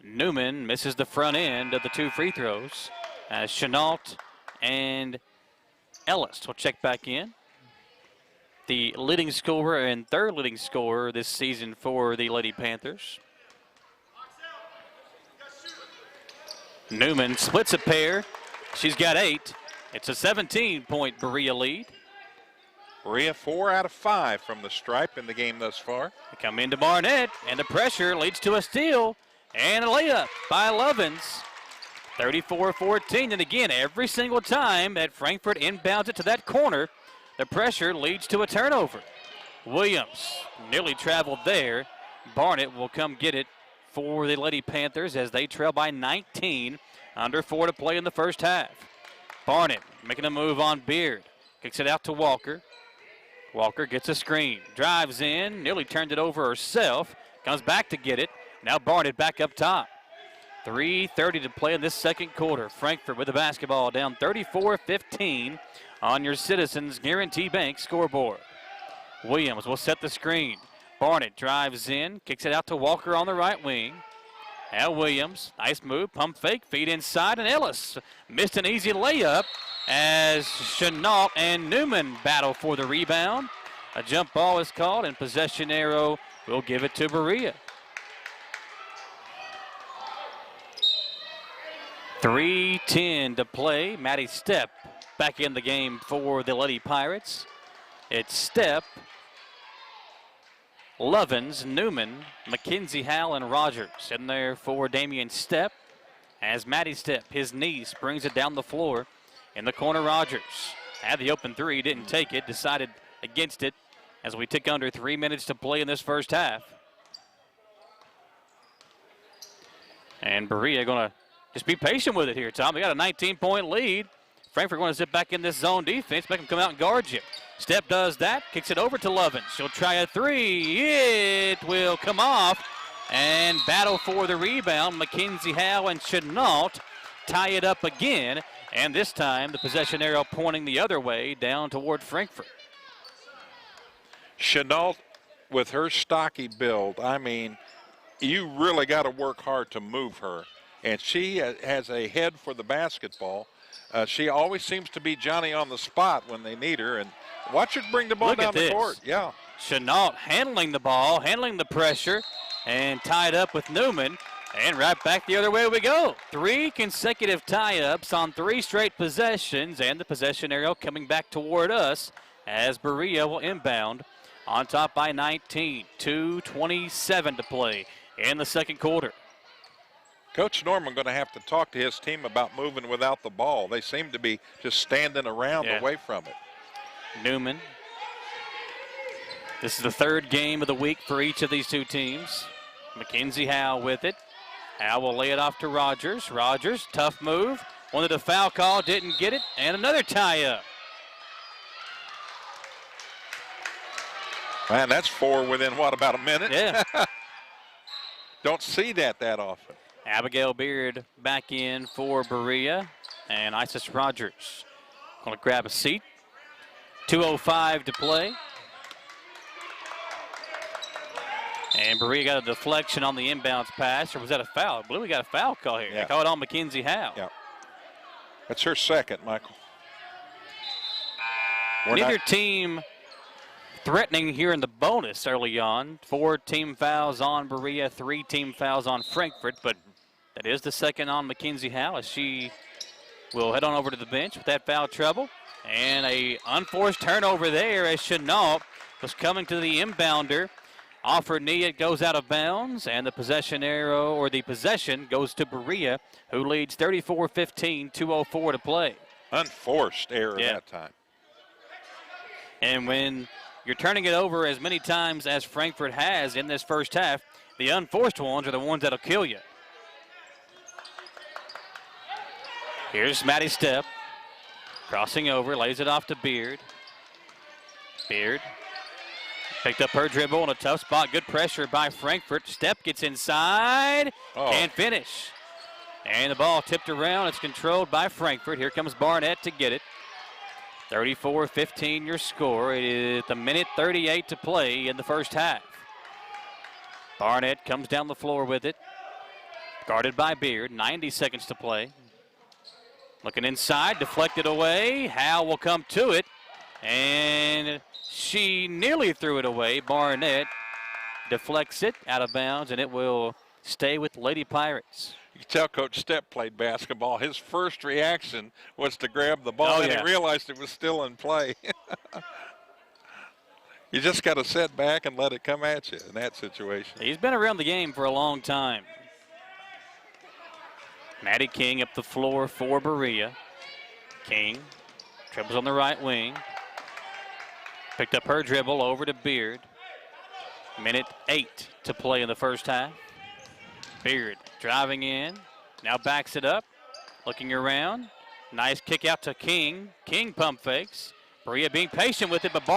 Newman misses the front end of the 2 free throws as Chenault and Ellis will check back in. The leading scorer and third leading scorer this season for the Lady Panthers. Newman splits a pair. She's got 8. It's a 17-point Berea lead. Berea 4 out of 5 from the stripe in the game thus far. They come into Barnett, and the pressure leads to a steal and a layup by Lovins. 34-14, and again, every single time that Frankfort inbounds it to that corner, the pressure leads to a turnover. Williams nearly traveled there. Barnett will come get it for the Lady Panthers as they trail by 19, under 4 to play in the first half. Barnett making a move on Beard, kicks it out to Walker. Walker gets a screen, drives in, nearly turned it over herself, comes back to get it. Now Barnett back up top. 3:30 to play in this second quarter. Frankfort with the basketball, down 34-15 on your Citizens Guarantee Bank scoreboard. Williams will set the screen. Barnett drives in, kicks it out to Walker on the right wing. Now Williams, nice move, pump fake, feed inside, and Ellis missed an easy layup as Chenault and Newman battle for the rebound. A jump ball is called, and possession arrow will give it to Berea. 3:10 to play. Maddie Stepp back in the game for the Lady Pirates. It's Stepp, Lovins, Newman, Mackenzie Howell, and Rogers in there for Damian Stepp. As Maddie Stepp, his niece, brings it down the floor. In the corner, Rogers had the open 3, didn't take it, decided against it as we tick under 3 minutes to play in this first half. And Berea going to just be patient with it here, Tom. They got a 19-point lead. Frankfort going to sit back in this zone defense, make them come out and guard you. Stepp does that, kicks it over to Lovins. She'll try a 3. It will come off and battle for the rebound. Mackenzie Howe and Chenault tie it up again, and this time the possession arrow pointing the other way down toward Frankfort. Chenault, with her stocky build, I mean, you really got to work hard to move her. And she has a head for the basketball. She always seems to be Johnny on the spot when they need her. And watch her bring the ball down the court. Yeah. Chenault handling the ball, handling the pressure, and tied up with Newman. And right back the other way we go. 3 consecutive tie-ups on 3 straight possessions, and the possession arrow coming back toward us as Berea will inbound on top by 19. 2:27 to play in the second quarter. Coach Norman going to have to talk to his team about moving without the ball. They seem to be just standing around away from it. Newman. This is the third game of the week for each of these two teams. Mackenzie Howe with it. Howe will lay it off to Rogers. Rogers, tough move. Wanted a foul call, didn't get it, and another tie-up. Man, that's 4 within, what, about a minute? Yeah. Don't see that often. Abigail Beard back in for Berea, and Isis Rogers going to grab a seat. 2:05 to play. And Berea got a deflection on the inbounds pass, or was that a foul? I believe we got a foul call here. Yeah. They call it on Mackenzie Howe. Yeah. That's her second, Michael. Neither team threatening here in the bonus early on. 4 team fouls on Berea, 3 team fouls on Frankfort, but that is the second on Mackenzie Howe as she will head on over to the bench with that foul trouble. And a unforced turnover there as Chenault was coming to the inbounder. Off her knee, it goes out of bounds, and the possession arrow, or the possession, goes to Berea, who leads 34-15, 2:04 to play. Unforced error that time. And when you're turning it over as many times as Frankfort has in this first half, the unforced ones are the ones that'll kill you. Here's Maddie Stepp. Crossing over, lays it off to Beard. Beard picked up her dribble in a tough spot. Good pressure by Frankfort. Step gets inside. Can't finish. And the ball tipped around. It's controlled by Frankfort. Here comes Barnett to get it. 34-15 your score. It is the minute 38 to play in the first half. Barnett comes down the floor with it. Guarded by Beard. 90 seconds to play. Looking inside, deflected away. Howe will come to it. And she nearly threw it away. Barnett deflects it out of bounds, and it will stay with Lady Pirates. You can tell Coach Stepp played basketball. His first reaction was to grab the ball, and he realized it was still in play. You just got to sit back and let it come at you in that situation. He's been around the game for a long time. Maddie King up the floor for Berea. King dribbles on the right wing. Picked up her dribble over to Beard. Minute 8 to play in the first half. Beard driving in, now backs it up, looking around. Nice kick out to King. King pump fakes. Berea being patient with it, but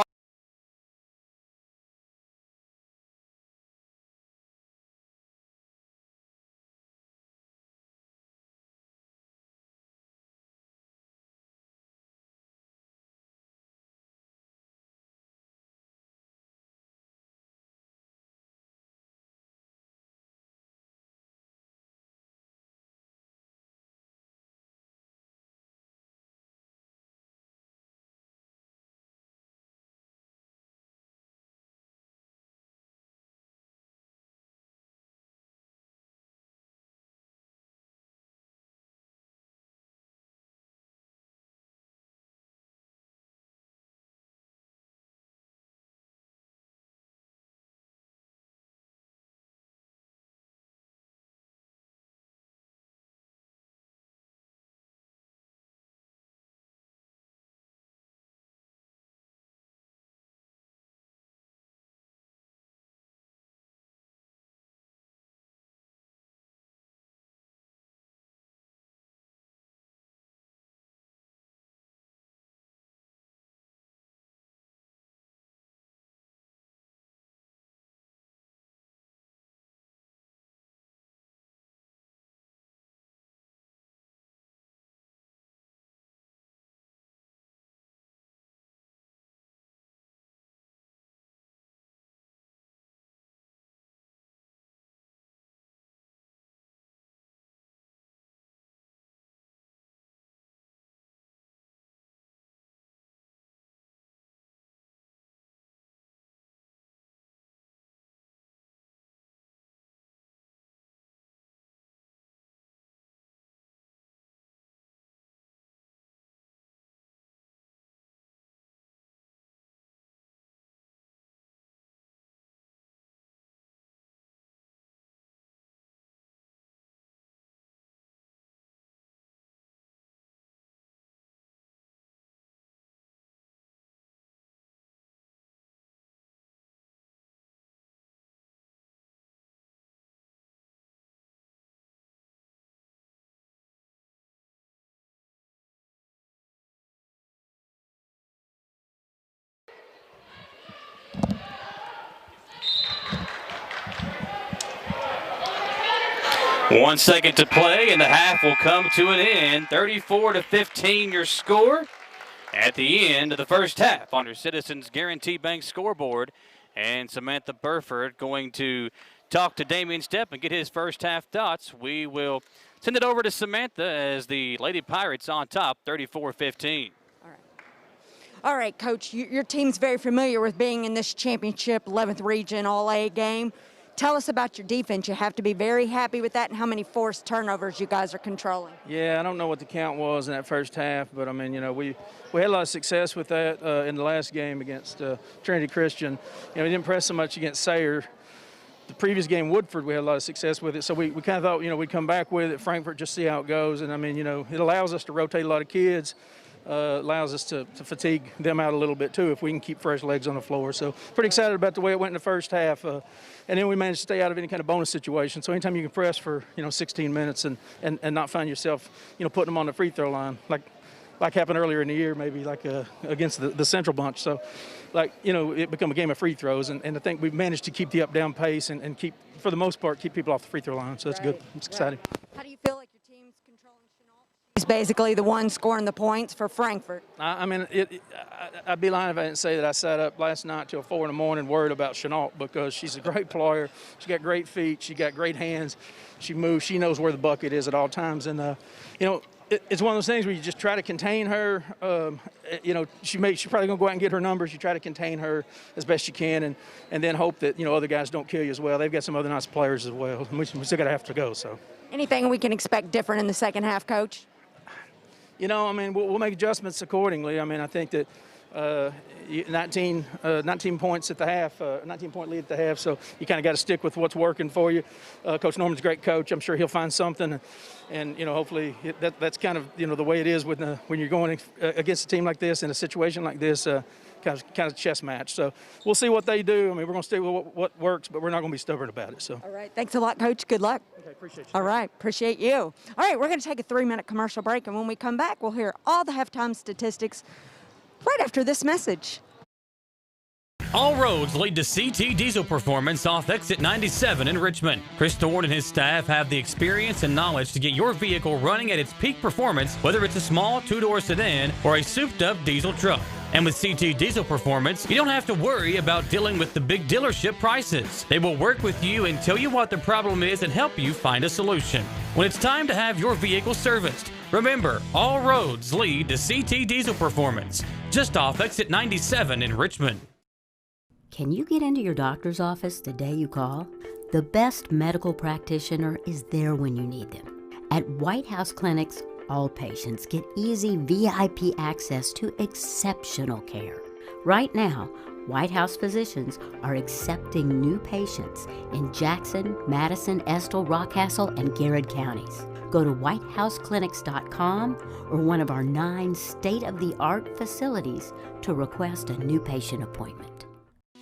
One second to play, and the half will come to an end. 34-15 your score at the end of the first half on your Citizens Guarantee Bank scoreboard. And Samantha Burford going to talk to Damian Stepp and get his first half thoughts. We will send it over to Samantha as the Lady Pirates on top, 34-15. All right, Coach, your team's very familiar with being in this championship 11th Region All-A game. Tell us about your defense. You have to be very happy with that and how many forced turnovers you guys are controlling. Yeah, I don't know what the count was in that first half, but, I mean, you know, we had a lot of success with that in the last game against Trinity Christian. You know, we didn't press so much against Sayre. The previous game, Woodford, we had a lot of success with it, so we kind of thought, you know, we'd come back with it, Frankfort, just see how it goes. And, I mean, you know, it allows us to rotate a lot of kids. Allows us to fatigue them out a little bit too if we can keep fresh legs on the floor. So pretty excited about the way it went in the first half. And then we managed to stay out of any kind of bonus situation. So anytime you can press for, you know, 16 minutes and not find yourself, you know, putting them on the free throw line, like like happened earlier in the year, maybe like against the Central bunch. So, like, you know, it become a game of free throws, and I think we've managed to keep the up-down pace and keep, for the most part, keep people off the free throw line. So that's good. It's exciting. How do you feel like your team's controlling Chenault? He's basically the one scoring the points for Frankfort. I mean, I'd be lying if I didn't say that I sat up last night till 4 in the morning worried about Chenault, because she's a great player. She got great feet. She got great hands. She moves. She knows where the bucket is at all times. And, you know, it's one of those things where you just try to contain her. You know, she's probably going to go out and get her numbers. You try to contain her as best you can, and then hope that, you know, other guys don't kill you as well. They've got some other nice players as well. We still got to have to go. So, anything we can expect different in the second half, Coach? You know, I mean, we'll make adjustments accordingly. I mean, I think that 19 points at the half, 19-point lead at the half, so you kind of got to stick with what's working for you. Coach Norman's a great coach. I'm sure he'll find something, and you know, hopefully that's kind of, you know, the way it is when you're going against a team like this in a situation like this, kind of chess match. So we'll see what they do. I mean, we're going to stay with what works, but we're not going to be stubborn about it. So. All right. Thanks a lot, Coach. Good luck. Okay, appreciate you. All right. Appreciate you. All right. We're going to take a 3-minute commercial break, and when we come back, we'll hear all the halftime statistics right after this message. All roads lead to CT Diesel Performance off exit 97 in Richmond. Chris Thorne and his staff have the experience and knowledge to get your vehicle running at its peak performance, whether it's a small 2-door sedan or a souped-up diesel truck. And with CT Diesel Performance, you don't have to worry about dealing with the big dealership prices. They will work with you and tell you what the problem is and help you find a solution. When it's time to have your vehicle serviced, remember, all roads lead to CT Diesel Performance, just off exit 97 in Richmond. Can you get into your doctor's office the day you call? The best medical practitioner is there when you need them. At White House Clinics, all patients get easy VIP access to exceptional care. Right now, White House physicians are accepting new patients in Jackson, Madison, Estill, Rockcastle, and Garrett counties. Go to whitehouseclinics.com or one of our 9 state-of-the-art facilities to request a new patient appointment.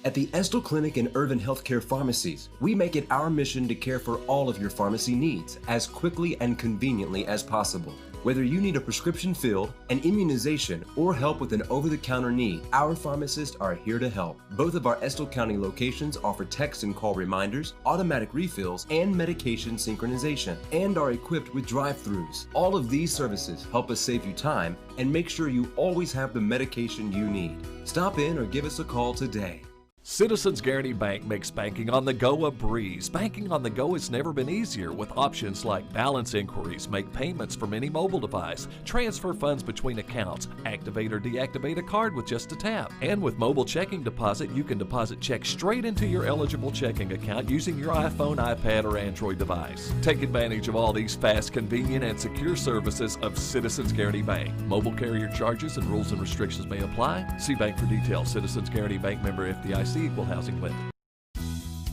At the Estill Clinic and Irvin Healthcare Pharmacies, we make it our mission to care for all of your pharmacy needs as quickly and conveniently as possible. Whether you need a prescription filled, an immunization, or help with an over-the-counter need, our pharmacists are here to help. Both of our Estill County locations offer text and call reminders, automatic refills, and medication synchronization, and are equipped with drive-thrus. All of these services help us save you time and make sure you always have the medication you need. Stop in or give us a call today. Citizens Guaranty Bank makes banking on the go a breeze. Banking on the go has never been easier with options like balance inquiries, make payments from any mobile device, transfer funds between accounts, activate or deactivate a card with just a tap. And with mobile checking deposit, you can deposit checks straight into your eligible checking account using your iPhone, iPad, or Android device. Take advantage of all these fast, convenient, and secure services of Citizens Guaranty Bank. Mobile carrier charges and rules and restrictions may apply. See bank for details. Citizens Guaranty Bank, member FDIC. Equal housing lender.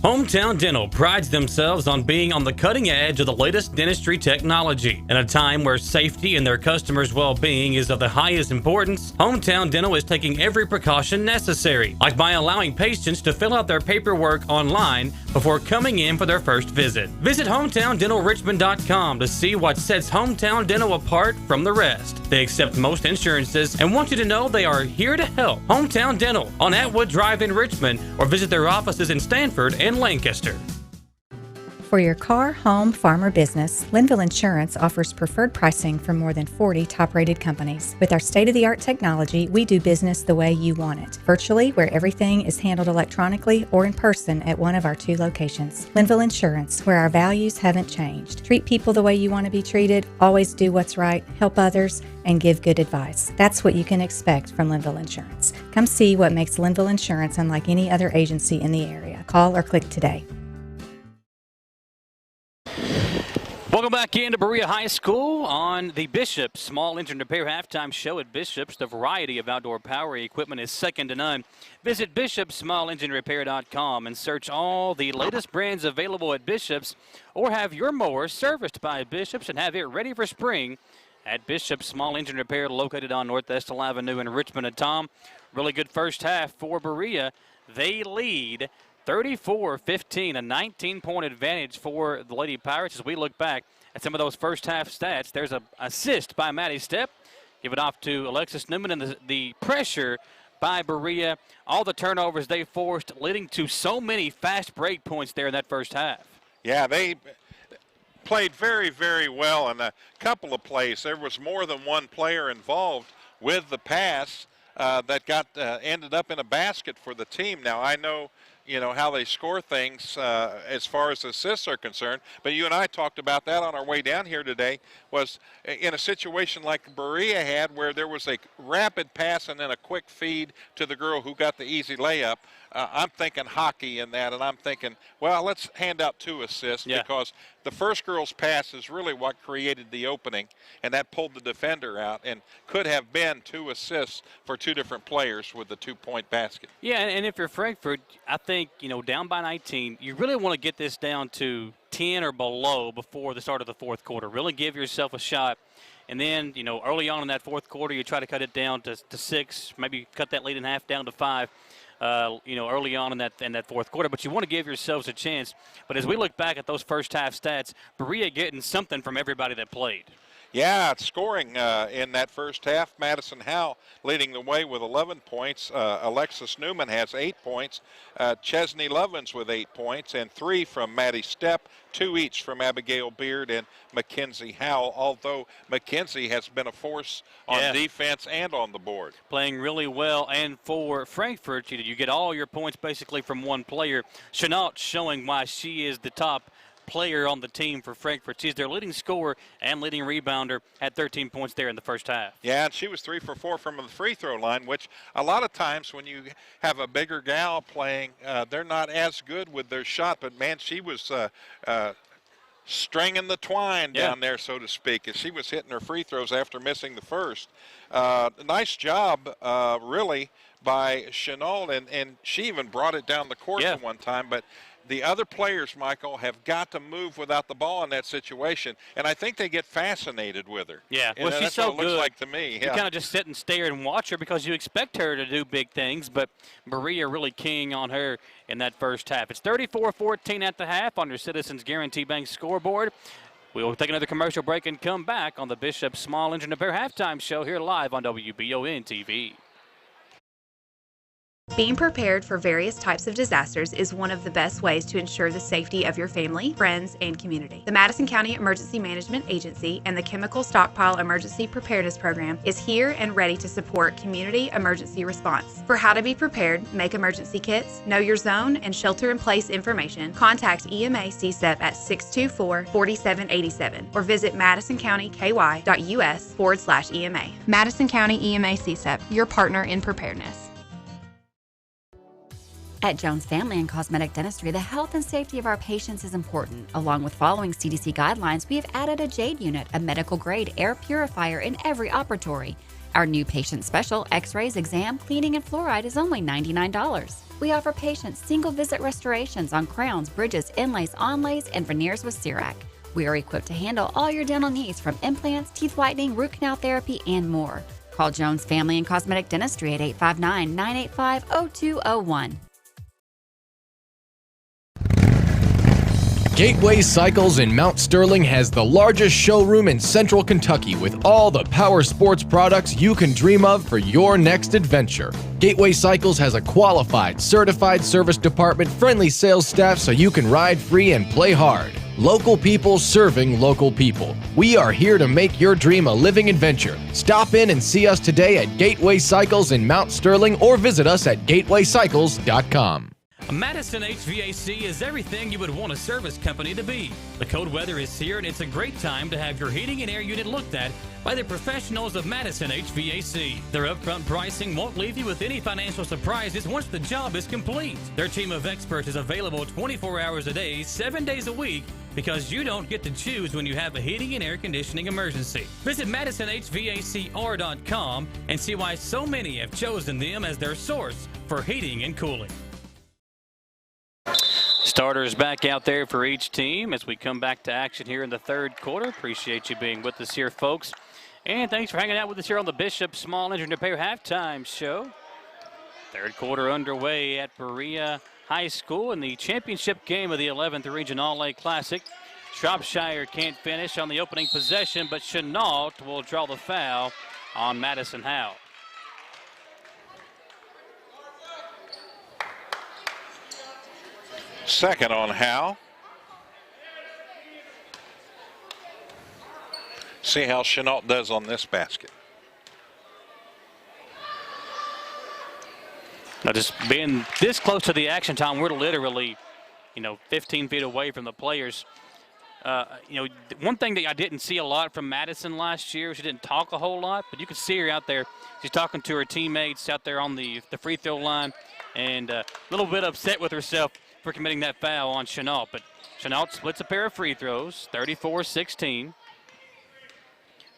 Hometown Dental prides themselves on being on the cutting edge of the latest dentistry technology. In a time where safety and their customers' well-being is of the highest importance, Hometown Dental is taking every precaution necessary, like by allowing patients to fill out their paperwork online before coming in for their first visit. Visit HometownDentalRichmond.com to see what sets Hometown Dental apart from the rest. They accept most insurances and want you to know they are here to help. Hometown Dental on Atwood Drive in Richmond, or visit their offices in Stanford and Lancaster. For your car, home, farm, or business, Linville Insurance offers preferred pricing from more than 40 top-rated companies. With our state-of-the-art technology, we do business the way you want it, virtually, where everything is handled electronically, or in person at one of our 2 locations. Linville Insurance, where our values haven't changed. Treat people the way you want to be treated, always do what's right, help others, and give good advice. That's what you can expect from Linville Insurance. Come see what makes Linville Insurance unlike any other agency in the area. Call or click today. Welcome back into Berea High School on the Bishop Small Engine Repair Halftime Show at Bishop's. The variety of outdoor power equipment is second to none. Visit BishopSmallEngineRepair.com and search all the latest brands available at Bishop's, or have your mower serviced by Bishop's and have it ready for spring at Bishop's Small Engine Repair, located on North Estill Avenue in Richmond. And Tom, really good first half for Berea. They lead 34-15, a 19-point advantage for the Lady Pirates. As we look back at some of those first half stats, there's an assist by Maddie Stepp. Give it off to Alexis Newman, and the pressure by Berea. All the turnovers they forced, leading to so many fast break points there in that first half. Yeah, they played very, very well in a couple of plays. There was more than one player involved with the pass that got ended up in a basket for the team. Now, I know, how they score things as far as assists are concerned, but you and I talked about that on our way down here today, was in a situation like Berea had where there was a rapid pass and then a quick feed to the girl who got the easy layup. I'm thinking hockey in that, and I'm thinking, well, let's hand out 2 assists because the first girl's pass is really what created the opening, and that pulled the defender out and could have been 2 assists for 2 different players with the 2-point basket. Yeah, and if you're Frankfort, I think, down by 19, you really want to get this down to 10 or below before the start of the fourth quarter. Really give yourself a shot. And then, early on in that fourth quarter, you try to cut it down to 6, maybe cut that lead in half down to 5. Early on in that fourth quarter, but you want to give yourselves a chance. But as we look back at those first half stats, Berea getting something from everybody that played. Yeah, scoring in that first half. Madison Howe leading the way with 11 points. Alexis Newman has 8 points. Chesney Lovins with 8 points, and 3 from Maddie Stepp, 2 each from Abigail Beard and Mackenzie Howell, although Mackenzie has been a force on defense and on the board. Playing really well, and for Frankfort, you get all your points basically from one player. Chenault showing why she is the top player on the team for Frankfort. She's their leading scorer and leading rebounder, had 13 points there in the first half. Yeah, and she was 3 for 4 from the free throw line, which a lot of times when you have a bigger gal playing, they're not as good with their shot, but man, she was stringing the twine down there, so to speak, as she was hitting her free throws after missing the first. Nice job, really, by Chenault, and she even brought it down the court at one time, but the other players, Michael, have got to move without the ball in that situation, and I think they get fascinated with her. Yeah, well, she's that's so what it good. looks like to me. You kind of just sit and stare and watch her because you expect her to do big things, but Berea really keying on her in that first half. It's 34-14 at the half on your Citizens Guarantee Bank scoreboard. We will take another commercial break and come back on the Bishop Small Engine Repair Halftime Show here live on WBON TV. Being prepared for various types of disasters is one of the best ways to ensure the safety of your family, friends, and community. The Madison County Emergency Management Agency and the Chemical Stockpile Emergency Preparedness Program is here and ready to support community emergency response. For how to be prepared, make emergency kits, know your zone, and shelter-in-place information, contact EMA CSEP at 624-4787 or visit madisoncountyky.us/EMA. Madison County EMA CSEP, your partner in preparedness. At Jones Family and Cosmetic Dentistry, the health and safety of our patients is important. Along with following CDC guidelines, we have added a JADE unit, a medical-grade air purifier in every operatory. Our new patient special, X-rays, exam, cleaning, and fluoride is only $99. We offer patients single-visit restorations on crowns, bridges, inlays, onlays, and veneers with CERAC. We are equipped to handle all your dental needs from implants, teeth whitening, root canal therapy, and more. Call Jones Family and Cosmetic Dentistry at 859-985-0201. Gateway Cycles in Mount Sterling has the largest showroom in Central Kentucky with all the power sports products you can dream of for your next adventure. Gateway Cycles has a qualified, certified service department, friendly sales staff so you can ride free and play hard. Local people serving local people. We are here to make your dream a living adventure. Stop in and see us today at Gateway Cycles in Mount Sterling or visit us at gatewaycycles.com. Madison HVAC is everything you would want a service company to be. The cold weather is here, and it's a great time to have your heating and air unit looked at by the professionals of Madison HVAC. Their upfront pricing won't leave you with any financial surprises once the job is complete. Their team of experts is available 24 hours a day, 7 days a week, because you don't get to choose when you have a heating and air conditioning emergency. Visit MadisonHVACR.com and see why so many have chosen them as their source for heating and cooling. Starters back out there for each team as we come back to action here in the third quarter. Appreciate you being with us here, folks. And thanks for hanging out with us here on the Bishop Small Engine Repair Halftime Show. Third quarter underway at Berea High School in the championship game of the 11th Region All-A Classic. Shropshire can't finish on the opening possession, but Chenault will draw the foul on Madison Howe. Second on Howe. See how Chenault does on this basket. Now, just being this close to the action time, we're literally, 15 feet away from the players. One thing that I didn't see a lot from Madison last year, she didn't talk a whole lot, but you could see her out there. She's talking to her teammates out there on the free throw line, and a little bit upset with herself for committing that foul on Chenault. But Chenault splits a pair of free throws, 34-16.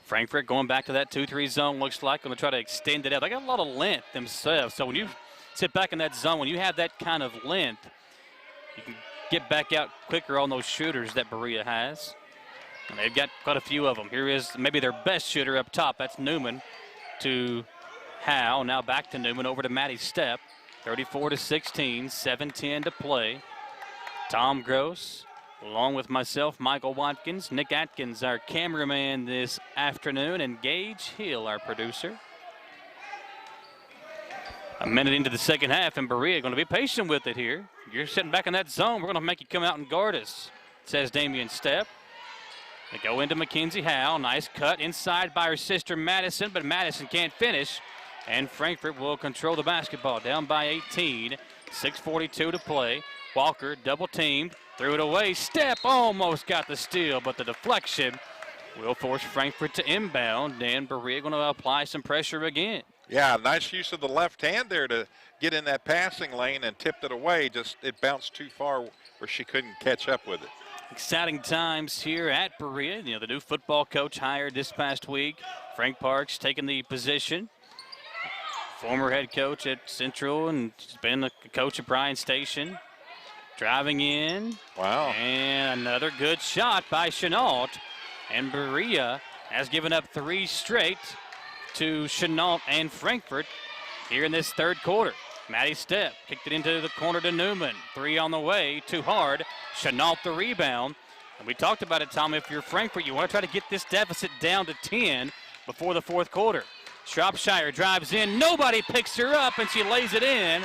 Frankfort going back to that 2-3 zone, looks like, going to try to extend it out. They got a lot of length themselves, so when you sit back in that zone, when you have that kind of length, you can get back out quicker on those shooters that Berea has. And they've got quite a few of them. Here is maybe their best shooter up top. That's Newman to Howe. Now back to Newman, over to Maddie Stepp. 34-16, 7:10 to play. Tom Gross, along with myself, Michael Watkins, Nick Atkins, our cameraman this afternoon, and Gage Hill, our producer. A minute into the second half, and Berea going to be patient with it here. You're sitting back in that zone. We're going to make you come out and guard us, says Damian Stepp. They go into Mackenzie Howe. Nice cut inside by her sister Madison, but Madison can't finish. And Frankfort will control the basketball, down by 18. 6:42 to play. Walker double teamed, threw it away. Stepp almost got the steal, but the deflection will force Frankfort to inbound, and Berea going to apply some pressure again. Yeah, nice use of the left hand there to get in that passing lane and tipped it away. Just it bounced too far where she couldn't catch up with it. Exciting times here at Berea. The new football coach hired this past week. Frank Parks taking the position. Former head coach at Central and has been a coach at Bryan Station. Driving in. Wow. And another good shot by Chenault. And Berea has given up 3 straight to Chenault and Frankfort here in this third quarter. Maddie Stepp kicked it into the corner to Newman. 3 on the way, too hard. Chenault the rebound. And we talked about it, Tom, if you're Frankfort, you want to try to get this deficit down to 10 before the fourth quarter. Shropshire drives in, nobody picks her up, and she lays it in.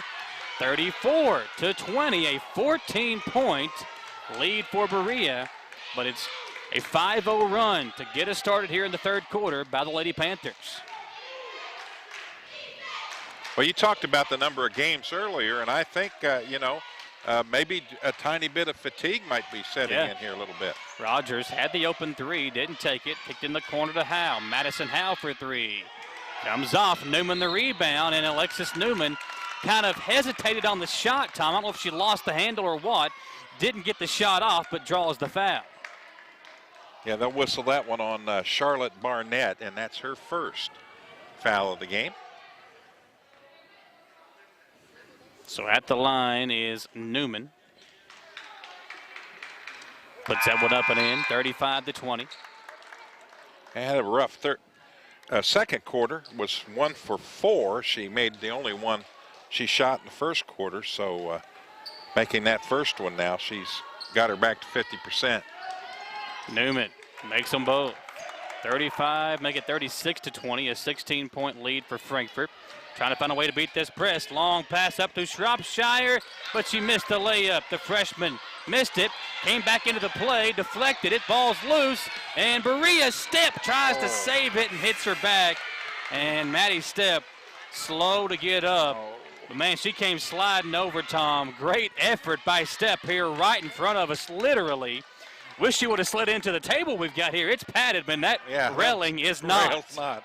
34-20, a 14-point lead for Berea, but it's a 5-0 run to get us started here in the third quarter by the Lady Panthers. Well, you talked about the number of games earlier, and I think, maybe a tiny bit of fatigue might be setting in here a little bit. Rogers had the open 3, didn't take it, kicked in the corner to Howe. Madison Howe for 3. Comes off, Newman the rebound, and Alexis Newman kind of hesitated on the shot, Tom. I don't know if she lost the handle or what. Didn't get the shot off, but draws the foul. Yeah, they'll whistle that one on Charlotte Barnett, and that's her first foul of the game. So at the line is Newman. Puts that one up and in, 35-20. They had a rough second quarter, was 1 for 4. She made the only one she shot in the first quarter, so making that first one now, she's got her back to 50%. Newman makes them both. 35, make it 36-20, a 16-point lead for Frankfort. Trying to find a way to beat this press. Long pass up to Shropshire, but she missed the layup. The freshman missed it, came back into the play, deflected it, ball's loose, and Berea Stepp tries to save it and hits her back. And Maddie Stepp slow to get up. But man, she came sliding over, Tom. Great effort by Stepp here right in front of us, literally. Wish she would have slid into the table we've got here. It's padded, but that railing is not. Rail's not.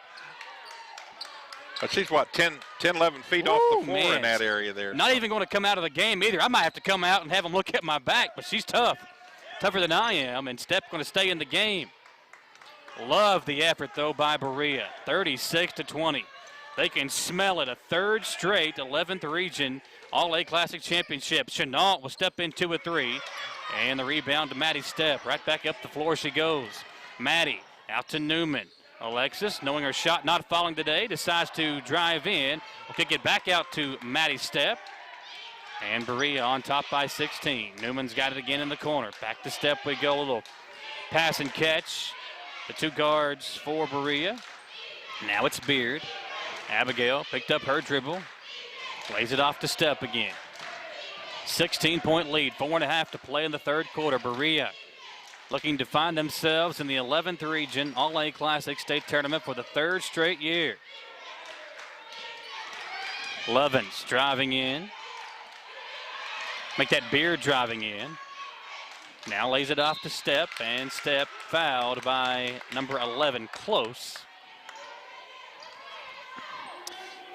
But she's, 10, 11 feet off the floor in that area there. Not even going to come out of the game either. I might have to come out and have them look at my back, but she's tough. Tougher than I am, and Stepp going to stay in the game. Love the effort, though, by Berea. 36-20. They can smell it. A third straight 11th region All-A Classic Championship. Chenault will step in 2 of 3. And the rebound to Maddie Stepp. Right back up the floor she goes. Maddie out to Newman. Alexis, knowing her shot not falling today, decides to drive in. We'll kick it back out to Maddie Stepp. And Berea on top by 16. Newman's got it again in the corner. Back to Stepp we go. A little pass and catch. The 2 guards for Berea. Now it's Beard. Abigail picked up her dribble. Lays it off to Step again. 16-point lead, 4.5 to play in the third quarter. Berea looking to find themselves in the 11th region All-A Classic State Tournament for the third straight year. Lovins driving in. Make that Beard driving in. Now lays it off to Step, and Step fouled by number 11, Close.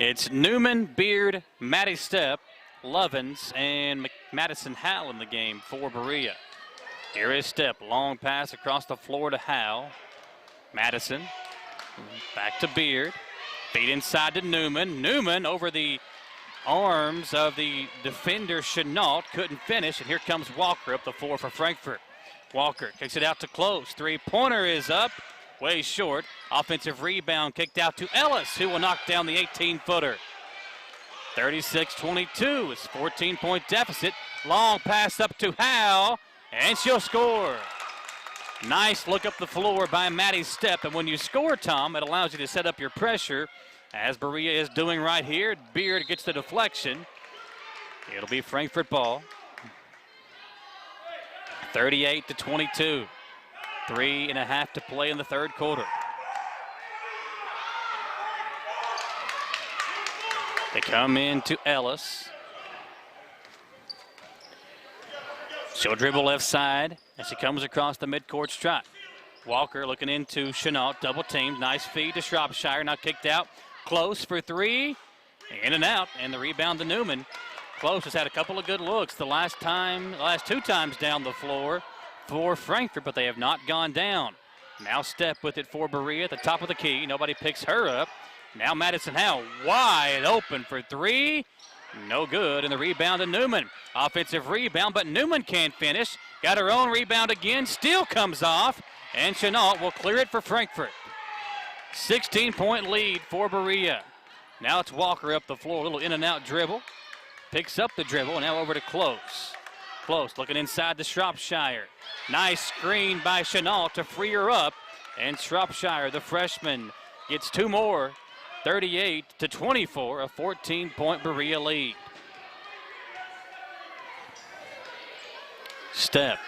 It's Newman, Beard, Maddie Step, Lovins, and Madison Howell in the game for Berea. Here is Step, long pass across the floor to Howell. Madison, back to Beard. Feed inside to Newman. Newman over the arms of the defender, Chenault, couldn't finish, and here comes Walker up the floor for Frankfort. Walker kicks it out to Close. Three-pointer is up, way short. Offensive rebound kicked out to Ellis, who will knock down the 18-footer. 36-22, it's 14-point deficit. Long pass up to Howell, and she'll score. Nice look up the floor by Maddie Step, and when you score, Tom, it allows you to set up your pressure, as Berea is doing right here. Beard gets the deflection. It'll be Frankfort ball. 38-22. 3.5 to play in the third quarter. They come in to Ellis. She'll dribble left side as she comes across the midcourt stripe. Walker looking into Chenault, double teamed. Nice feed to Shropshire, now kicked out. Close for three, in and out, and the rebound to Newman. Close has had a couple of good looks the last two times down the floor for Frankfort, but they have not gone down. Now Step with it for Berea at the top of the key. Nobody picks her up. Now Madison Howell wide open for three. No good, and the rebound to Newman. Offensive rebound, but Newman can't finish. Got her own rebound again. Steal comes off, and Chenault will clear it for Frankfort. 16-point lead for Berea. Now it's Walker up the floor, a little in and out dribble. Picks up the dribble, now over to Close. Close looking inside to Shropshire. Nice screen by Chenault to free her up. And Shropshire, the freshman, gets two more. 38-24, a 14-point Berea lead. Step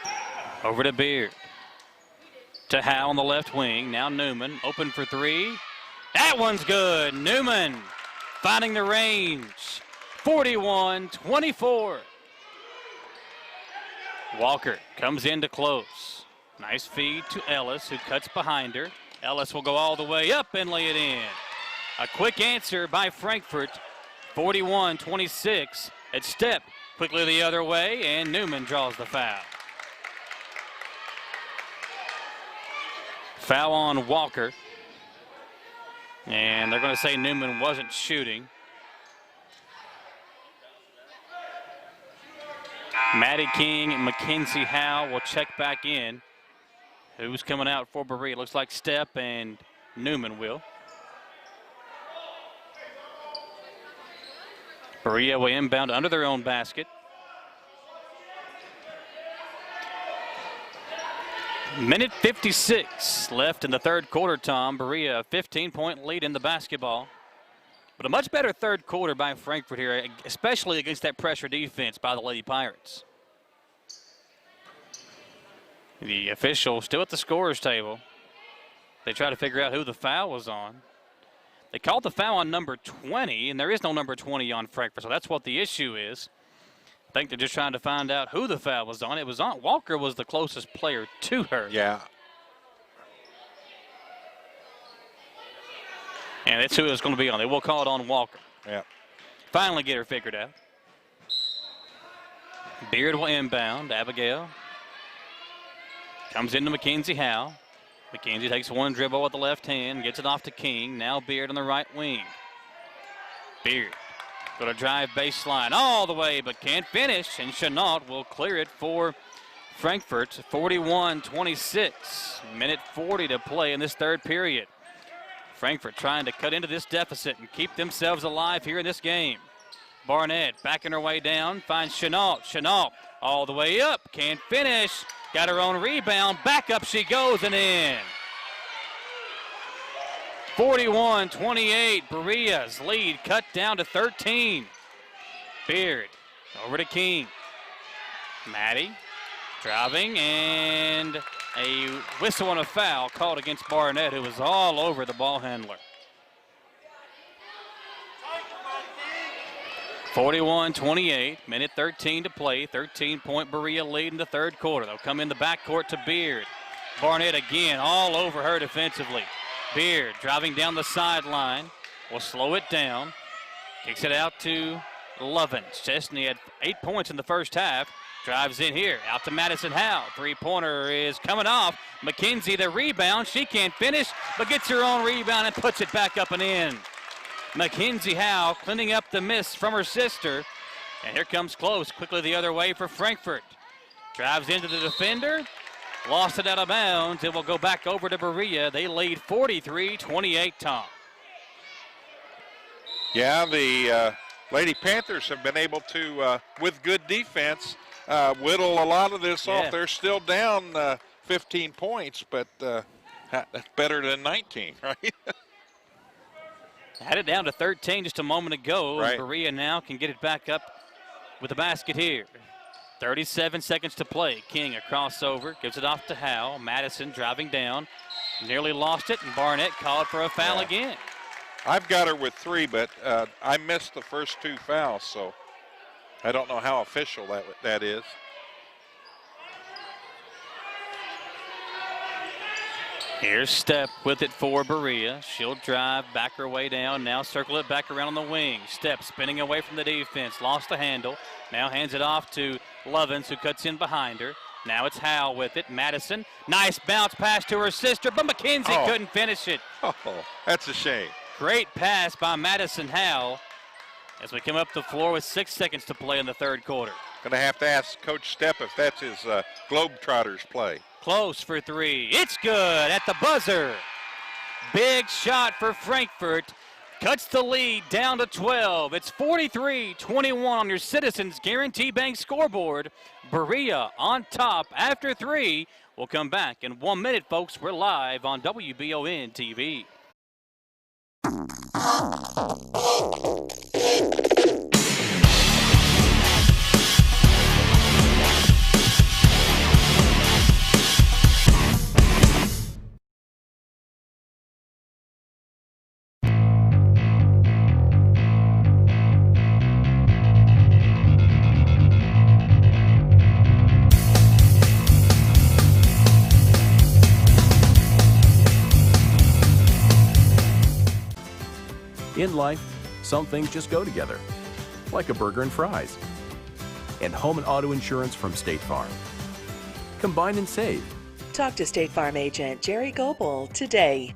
over to Beard. To Howe on the left wing. Now Newman open for three. That one's good. Newman finding the range. 41-24. Walker comes in to Close. Nice feed to Ellis, who cuts behind her. Ellis will go all the way up and lay it in. A quick answer by Frankfort. 41-26. At Step quickly the other way, and Newman draws the foul. Foul on Walker. And they're going to say Newman wasn't shooting. Maddie King and Mackenzie Howe will check back in. Who's coming out for Berea? Looks like Step and Newman will. Berea will inbound under their own basket. Minute 56 left in the third quarter, Tom. Berea, a 15-point lead in the basketball. But a much better third quarter by Frankfort here, especially against that pressure defense by the Lady Pirates. The official still at the scorer's table. They try to figure out who the foul was on. They called the foul on number 20, and there is no number 20 on Frankfort, so that's what the issue is. I think they're just trying to find out who the foul was on. It was on. Walker was the closest player to her. Yeah. And that's who it was going to be on. They will call it on Walker. Yeah. Finally get her figured out. Beard will inbound. Abigail comes into Mackenzie Howe. Mackenzie takes one dribble with the left hand, gets it off to King. Now Beard on the right wing. Beard going to drive baseline all the way, but can't finish, and Chenault will clear it for Frankfort. 41-26. Minute 40 to play in this third period. Frankfort trying to cut into this deficit and keep themselves alive here in this game. Barnett backing her way down, finds Chenault. Chenault all the way up, can't finish. Got her own rebound, back up she goes and in. 41-28, Berea's lead cut down to 13. Beard over to King. Maddie driving, and a whistle and a foul called against Barnett, who was all over the ball handler. 41-28, minute 13 to play. 13-point Berea lead in the third quarter. They'll come in the backcourt to Beard. Barnett again all over her defensively. Beard driving down the sideline. Will slow it down. Kicks it out to Lovin. Chesney had 8 points in the first half. Drives in here. Out to Madison Howe. Three-pointer is coming off. McKenzie the rebound. She can't finish, but gets her own rebound and puts it back up and in. Mackenzie Howe cleaning up the miss from her sister. And here comes Close quickly the other way for Frankfort. Drives into the defender. Lost it out of bounds. It will go back over to Berea. They lead 43-28, Tom. Yeah, the Lady Panthers have been able to, with good defense, whittle a lot of this off. They're still down 15 points, but that's better than 19, right? Had it down to 13 just a moment ago. Right. Berea now can get it back up with a basket here. 37 seconds to play. King a crossover, gives it off to Howe. Madison driving down, nearly lost it, and Barnett called for a foul again. I've got her with 3, but I missed the first 2 fouls, so I don't know how official that is. Here's Step with it for Berea. She'll drive, back her way down, now circle it back around on the wing. Step spinning away from the defense, lost the handle. Now hands it off to Lovins, who cuts in behind her. Now it's Howe with it. Madison, nice bounce pass to her sister, but McKenzie couldn't finish it. Oh, that's a shame. Great pass by Madison Howe as we come up the floor with 6 seconds to play in the third quarter. Going to have to ask Coach Stepp if that's his Globetrotters play. Close for 3. It's good at the buzzer. Big shot for Frankfort. Cuts the lead down to 12. It's 43-21 on your Citizens Guarantee Bank scoreboard. Berea on top after 3. We'll come back in 1 minute, folks. We're live on WBON TV. In life, some things just go together, like a burger and fries. And home and auto insurance from State Farm. Combine and save. Talk to State Farm agent Jerry Goebel today.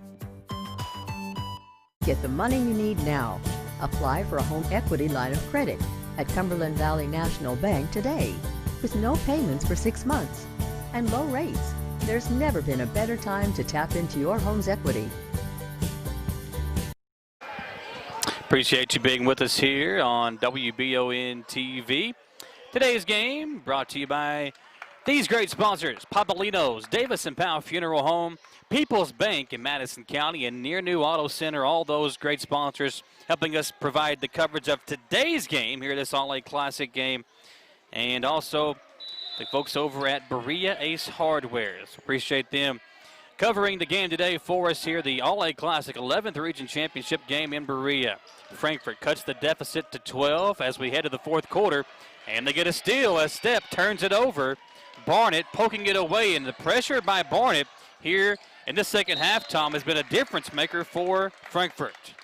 Get the money you need now. Apply for a home equity line of credit at Cumberland Valley National Bank today. With no payments for 6 months and low rates, there's never been a better time to tap into your home's equity. Appreciate you being with us here on WBON TV. Today's game brought to you by these great sponsors: Papalino's, Davis & Powell Funeral Home, People's Bank in Madison County, and Near New Auto Center. All those great sponsors helping us provide the coverage of today's game here, this All-A Classic game. And also the folks over at Berea Ace Hardwares. Appreciate them covering the game today for us here, the All-A Classic 11th Region Championship game in Berea. Frankfort cuts the deficit to 12 as we head to the fourth quarter, and they get a steal as Step turns it over. Barnett poking it away, and the pressure by Barnett here in the second half, Tom, has been a difference maker for Frankfort.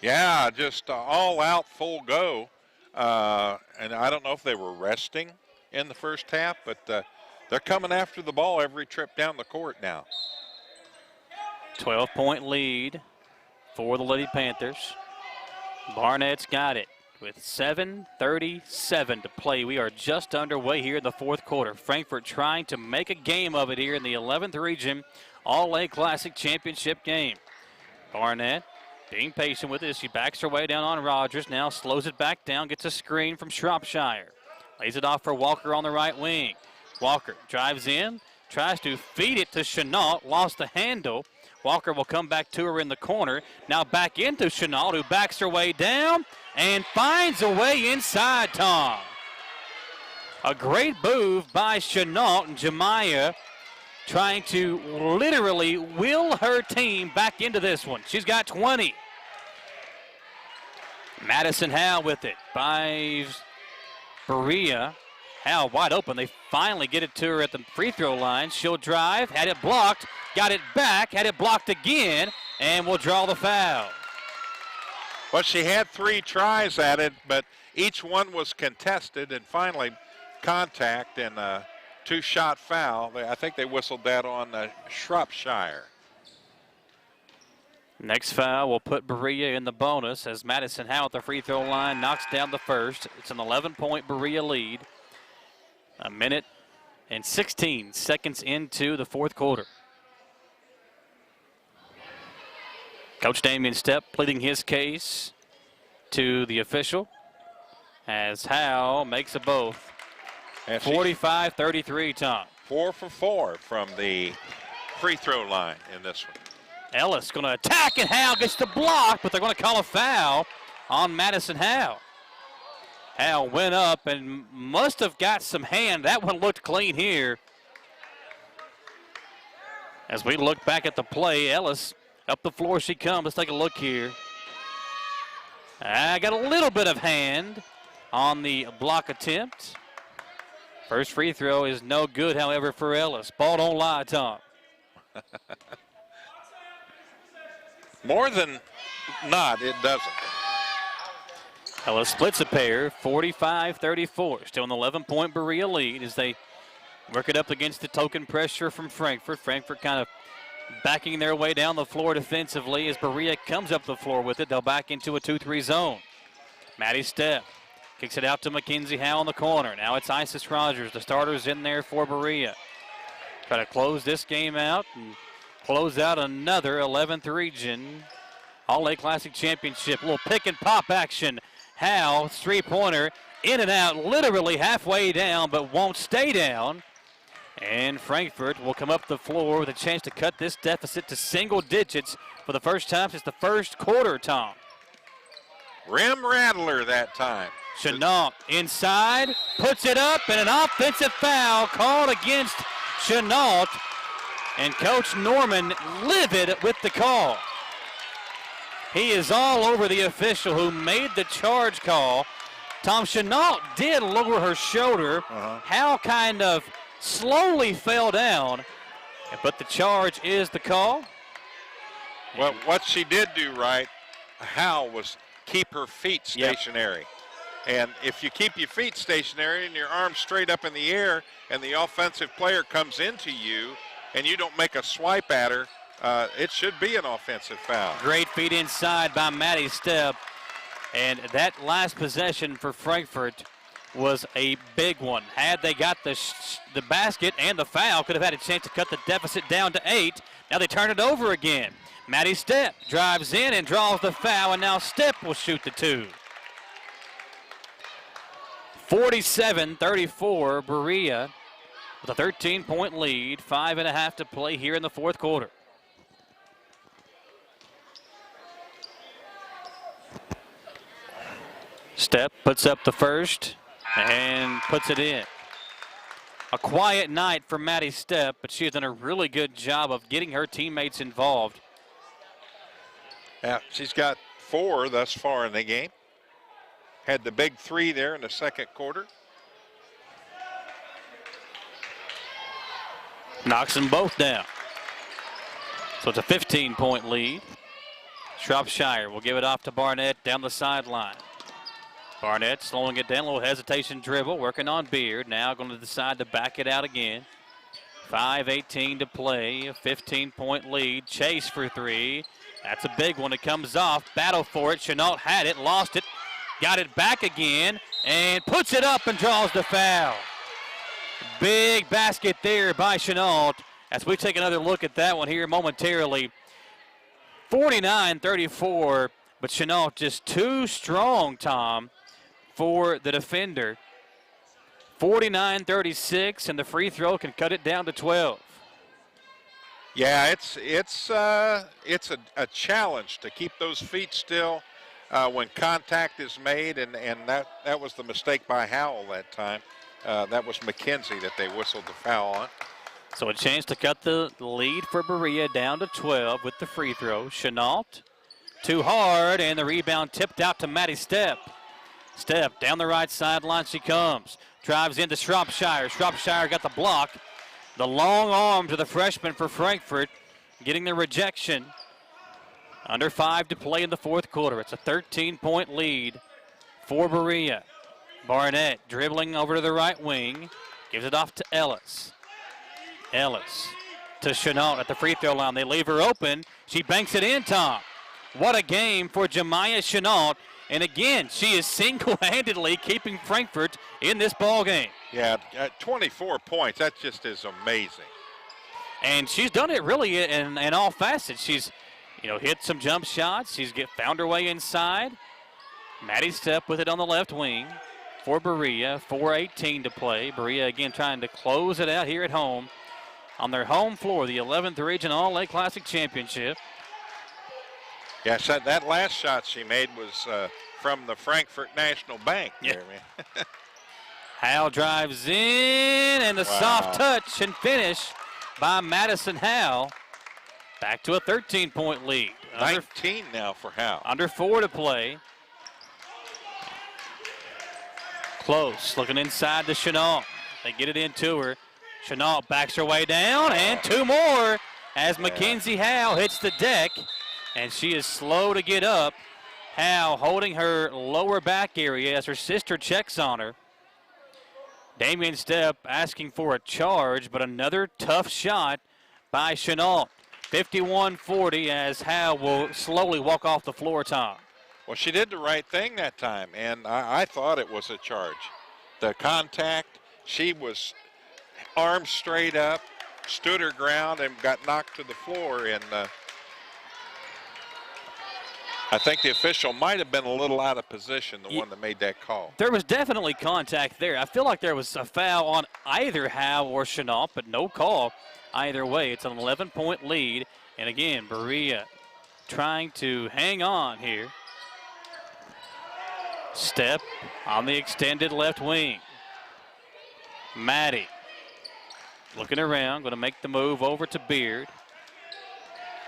Yeah, just all out, full go. And I don't know if they were resting in the first half, but they're coming after the ball every trip down the court now. 12-point lead for the Lady Panthers. Barnett's got it with 7:37 to play. We are just underway here in the fourth quarter. Frankfort trying to make a game of it here in the 11th Region All-A Classic Championship game. Barnett being patient with it. She backs her way down on Rogers. Now slows it back down, gets a screen from Shropshire. Lays it off for Walker on the right wing. Walker drives in, tries to feed it to Chenault, lost the handle. Walker will come back to her in the corner. Now back into Chenault, who backs her way down and finds a way inside, Tom. A great move by Chenault, and Jemiah trying to literally will her team back into this one. She's got 20. Madison Howe with it by Berea. Howe wide open. They finally get it to her at the free throw line. She'll drive, had it blocked, got it back, had it blocked again, and will draw the foul. Well, she had 3 tries at it, but each one was contested, and finally contact and a 2-shot foul. I think they whistled that on Shropshire. Next foul will put Berea in the bonus as Madison Howe at the free throw line knocks down the first. It's an 11-point Berea lead. A minute and 16 seconds into the fourth quarter. Coach Damian Stepp pleading his case to the official as Howe makes a both. 45-33, Tom. 4 for 4 from the free throw line in this one. Ellis going to attack, and Howe gets the block, but they're going to call a foul on Madison Howe. Howe went up and must have got some hand. That one looked clean here. As we look back at the play, Ellis, up the floor she comes. Let's take a look here. I got a little bit of hand on the block attempt. First free throw is no good, however, for Ellis. Ball don't lie, Tom. More than not, it doesn't. Ellis splits a pair, 45-34. Still an 11-point Berea lead as they work it up against the token pressure from Frankfort. Frankfort kind of backing their way down the floor defensively as Berea comes up the floor with it. They'll back into a 2-3 zone. Maddie Stepp kicks it out to Mackenzie Howe in the corner. Now it's Isis Rogers. The starter's in there for Berea. Try to close this game out and close out another 11th region All-A Classic Championship. A little pick and pop action. Howe, three-pointer, in and out, literally halfway down, but won't stay down. And Frankfort will come up the floor with a chance to cut this deficit to single digits for the first time since the first quarter, Tom. Rim rattler that time. Chenault inside, puts it up, and an offensive foul called against Chenault. And Coach Norman livid with the call. He is all over the official who made the charge call. Tom, Chenault did lower her shoulder. Howe kind of slowly fell down, but the charge is the call. Well, what she did do right, Howe, was keep her feet stationary. And if you keep your feet stationary and your arms straight up in the air and the offensive player comes into you and you don't make a swipe at her, it should be an offensive foul. Great feet inside by Maddie Stepp. And that last possession for Frankfort was a big one. Had they got the basket and the foul, could have had a chance to cut the deficit down to 8. Now they turn it over again. Maddie Stepp drives in and draws the foul, and now Stepp will shoot the 2. 47-34, Berea with a 13-point lead, 5.5 to play here in the fourth quarter. Stepp puts up the first and puts it in. A quiet night for Maddie Stepp, but she has done a really good job of getting her teammates involved. Yeah, she's got 4 thus far in the game. Had the big 3 there in the second quarter. Knocks them both down. So it's a 15-point lead. Shropshire will give it off to Barnett down the sideline. Barnett slowing it down, a little hesitation dribble, working on Beard. Now going to decide to back it out again. 5:18 to play, a 15-point lead. Chase for 3. That's a big one. It comes off. Battle for it. Chenault had it, lost it, got it back again, and puts it up and draws the foul. Big basket there by Chenault. As we take another look at that one here momentarily. 49-34, but Chenault just too strong, Tom, for the defender. 49-36, and the free throw can cut it down to 12. Yeah, it's a challenge to keep those feet still when contact is made, and that was the mistake by Howell that time. That was McKenzie that they whistled the foul on. So a chance to cut the lead for Berea down to 12 with the free throw. Chenault, too hard, and the rebound tipped out to Maddie Stepp. Stepp down the right sideline she comes. Drives into Shropshire. Shropshire got the block. The long arm to the freshman for Frankfort, getting the rejection. Under 5 to play in the fourth quarter. It's a 13-point lead for Berea. Barnett dribbling over to the right wing. Gives it off to Ellis. Ellis to Chenault at the free throw line. They leave her open. She banks it in, Tom. What a game for Jemiah Chenault. And again, she is single-handedly keeping Frankfort in this ball game. Yeah, 24 points. That just is amazing. And she's done it really in all facets. She's, hit some jump shots. She's found her way inside. Maddie Stepp with it on the left wing for Berea. 4:18 to play. Berea again trying to close it out here at home on their home floor, the 11th Region All-Lake Classic Championship. Yeah, so that last shot she made was from the Frankfort National Bank. Yeah. There, man. Howell drives in, and the soft touch and finish by Madison Howell. Back to a 13-point lead. 19 now for Howell. Under 4 to play. Close, looking inside to Chenault. They get it into her. Chenault backs her way down, and 2 more as Mackenzie Howell hits the deck, and she is slow to get up. Howell holding her lower back area as her sister checks on her. Damian Stepp asking for a charge, but another tough shot by Chenault. 51-40 as Howell will slowly walk off the floor, Tom. Well, she did the right thing that time, and I thought it was a charge. The contact, she was arms straight up, stood her ground, and got knocked to the floor. And I think the official might have been a little out of position, the one that made that call. There was definitely contact there. I feel like there was a foul on either Howell or Chenault, but no call either way. It's an 11-point lead. And again, Berea trying to hang on here. Stepp on the extended left wing. Maddie looking around, going to make the move over to Beard.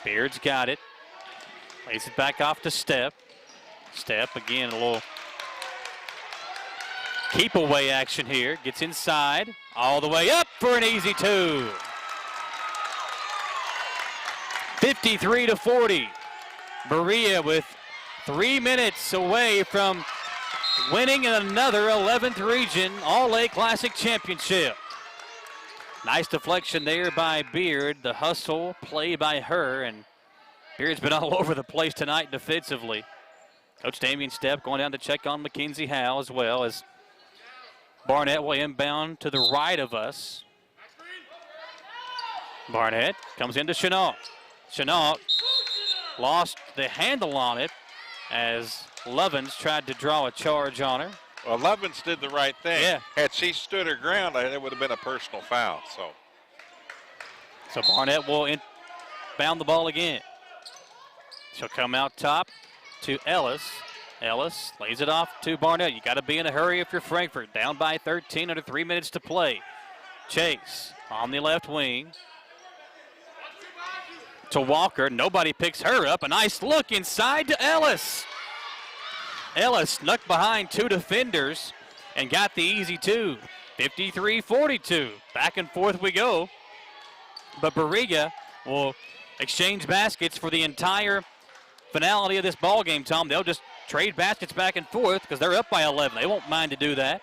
Beard's got it. Lays it back off to Stepp. Stepp again, a little keep away action here. Gets inside, all the way up for an easy 2. 53-40. Berea with 3 minutes away from winning another 11th Region All-Lake Classic Championship. Nice deflection there by Beard. The hustle play by her, and Beard's been all over the place tonight defensively. Coach Damian Stepp going down to check on Mackenzie Howell as well as Barnett will inbound to the right of us. Barnett comes into Chenault. Chenault lost the handle on it as Lovins tried to draw a charge on her. Well, Lovins did the right thing. Yeah. Had she stood her ground, it would have been a personal foul. So Barnett will inbound the ball again. She'll come out top to Ellis. Ellis lays it off to Barnett. You got to be in a hurry if you're Frankfort. Down by 13, under 3 minutes to play. Chase on the left wing to Walker. Nobody picks her up. A nice look inside to Ellis. Ellis snuck behind 2 defenders and got the easy 2. 53-42. Back and forth we go. But Berea will exchange baskets for the entire finality of this ball game, Tom. They'll just trade baskets back and forth because they're up by 11. They won't mind to do that.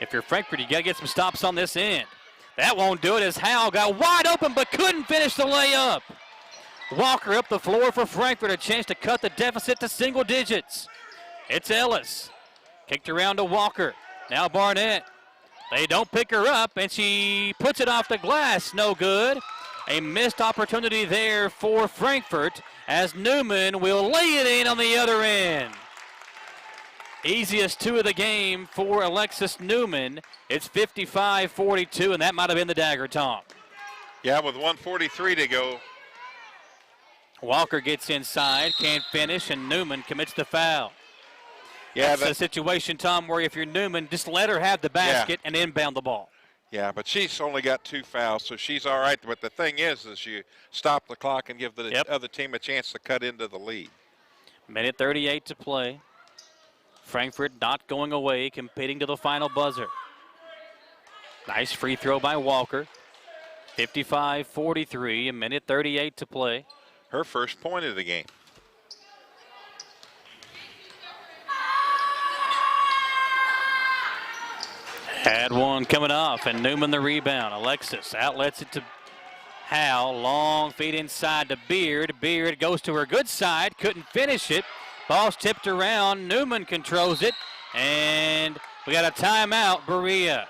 If you're Frankfort, you got to get some stops on this end. That won't do it as Howell got wide open but couldn't finish the layup. Walker up the floor for Frankfort, a chance to cut the deficit to single digits. It's Ellis. Kicked around to Walker. Now Barnett. They don't pick her up, and she puts it off the glass. No good. A missed opportunity there for Frankfort as Newman will lay it in on the other end. Easiest 2 of the game for Alexis Newman. It's 55-42, and that might have been the dagger, Tom. Yeah, with 1:43 to go. Walker gets inside, can't finish, and Newman commits the foul. Yeah, that's a situation, Tom, where if you're Newman, just let her have the basket and inbound the ball. Yeah, but she's only got 2 fouls, so she's all right. But the thing is you stop the clock and give the other team a chance to cut into the lead. Minute 38 to play. Frankfort not going away, competing to the final buzzer. Nice free throw by Walker. 55-43, a minute 38 to play. Her first point of the game. Had one coming off, and Newman the rebound. Alexis outlets it to Howe. Long feed inside to Beard. Beard goes to her good side, couldn't finish it. Ball's tipped around. Newman controls it, and we got a timeout, Berea.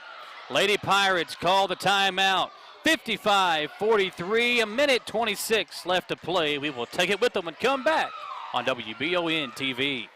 Lady Pirates call the timeout. 55-43, a minute 26 left to play. We will take it with them and come back on WBON TV.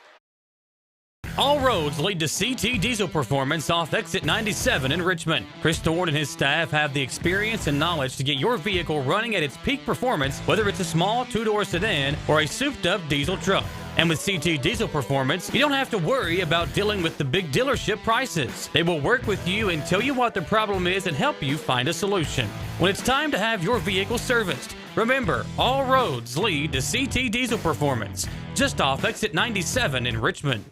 All roads lead to CT Diesel Performance off exit 97 in Richmond. Chris Thorne and his staff have the experience and knowledge to get your vehicle running at its peak performance, whether it's a small 2-door sedan or a souped-up diesel truck. And with CT Diesel Performance, you don't have to worry about dealing with the big dealership prices. They will work with you and tell you what the problem is and help you find a solution. When it's time to have your vehicle serviced, remember, all roads lead to CT Diesel Performance, just off exit 97 in Richmond.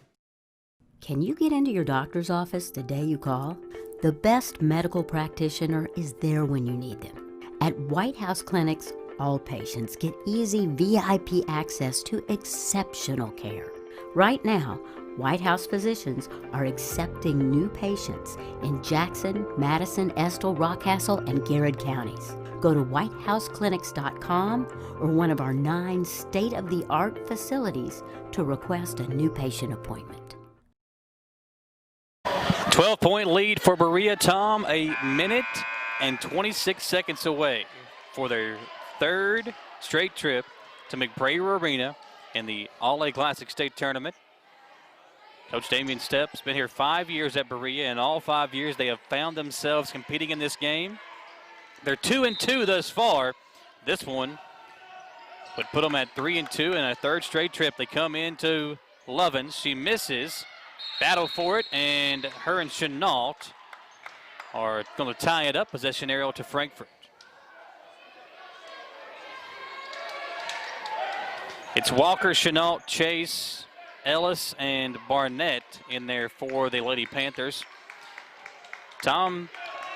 Can you get into your doctor's office the day you call? The best medical practitioner is there when you need them. At White House Clinics, all patients get easy VIP access to exceptional care. Right now, White House physicians are accepting new patients in Jackson, Madison, Estill, Rockcastle, and Garrett counties. Go to whitehouseclinics.com or one of our 9 state-of-the-art facilities to request a new patient appointment. 12-point lead for Berea, Tom. A minute and 26 seconds away for their 3rd straight trip to McBrayer Arena in the All-A Classic State Tournament. Coach Damian Stepp's been here 5 years at Berea, and all 5 years they have found themselves competing in this game. They're 2-2 thus far. This one would put them at 3-2 in a 3rd straight trip. They come into Lovins. She misses. Battle for it, and her and Chenault are going to tie it up. Possession arrow to Frankfort. It's Walker, Chenault, Chase, Ellis, and Barnett in there for the Lady Panthers. Tom,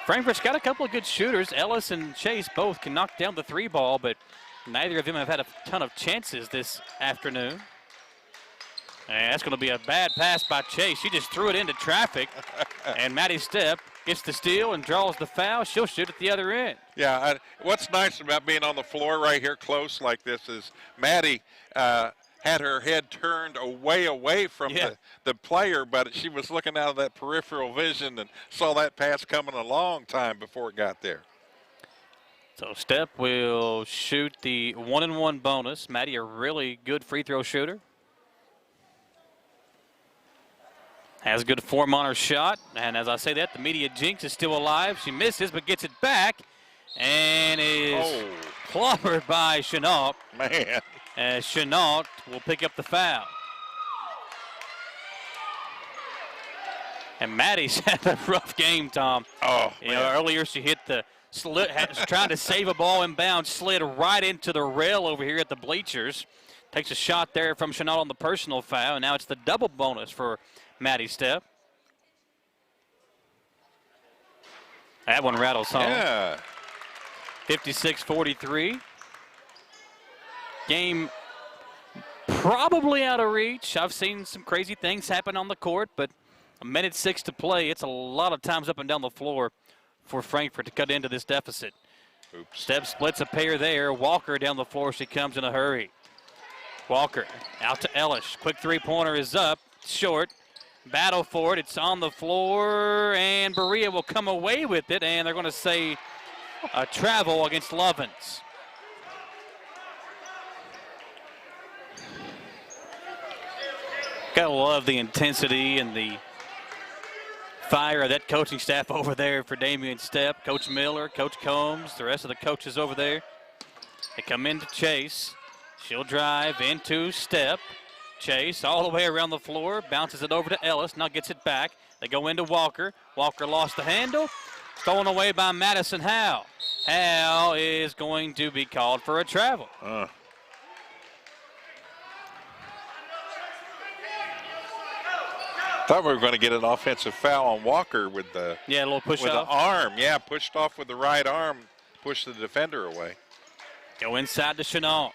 Frankfort's got a couple of good shooters. Ellis and Chase both can knock down the 3-ball, but neither of them have had a ton of chances this afternoon. And that's going to be a bad pass by Chase. She just threw it into traffic. And Maddie Stepp gets the steal and draws the foul. She'll shoot at the other end. Yeah, what's nice about being on the floor right here close like this is Maddie had her head turned away from the player, but she was looking out of that peripheral vision and saw that pass coming a long time before it got there. So Stepp will shoot the 1-and-1 bonus. Maddie, a really good free throw shooter. Has good form on her shot, and as I say that, the media jinx is still alive. She misses, but gets it back, and is clobbered by Chenault. Man. As Chenault will pick up the foul. And Maddie's had a rough game, Tom. Earlier she hit the trying to save a ball inbound, slid right into the rail over here at the bleachers. Takes a shot there from Chenault on the personal foul, and now it's the double bonus for Maddie Stepp. That one rattles home. Yeah. 56-43. Game probably out of reach. I've seen some crazy things happen on the court, but a minute 6 to play. It's a lot of times up and down the floor for Frankfort to cut into this deficit. Stepp splits a pair there. Walker down the floor. She comes in a hurry. Walker out to Ellis. Quick 3-pointer is up. Short. Battle for it. It's on the floor, and Berea will come away with it, and they're going to say a travel against Lovins. Gotta love the intensity and the fire of that coaching staff over there for Damian Stepp. Coach Miller, Coach Combs, the rest of the coaches over there. They come in to Chase. She'll drive into Stepp. Chase all the way around the floor, bounces it over to Ellis, now gets it back. They go into Walker. Walker lost the handle. Stolen away by Madison Howe. Howe is going to be called for a travel. Thought we were going to get an offensive foul on Walker with the a little push with off. the arm. Yeah, pushed off with the right arm, pushed the defender away. Go inside to Chenault.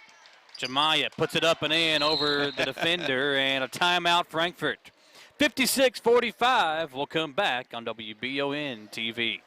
Jemiah puts it up and in over the defender, and a timeout, Frankfort. 56-45. We'll come back on WBON TV.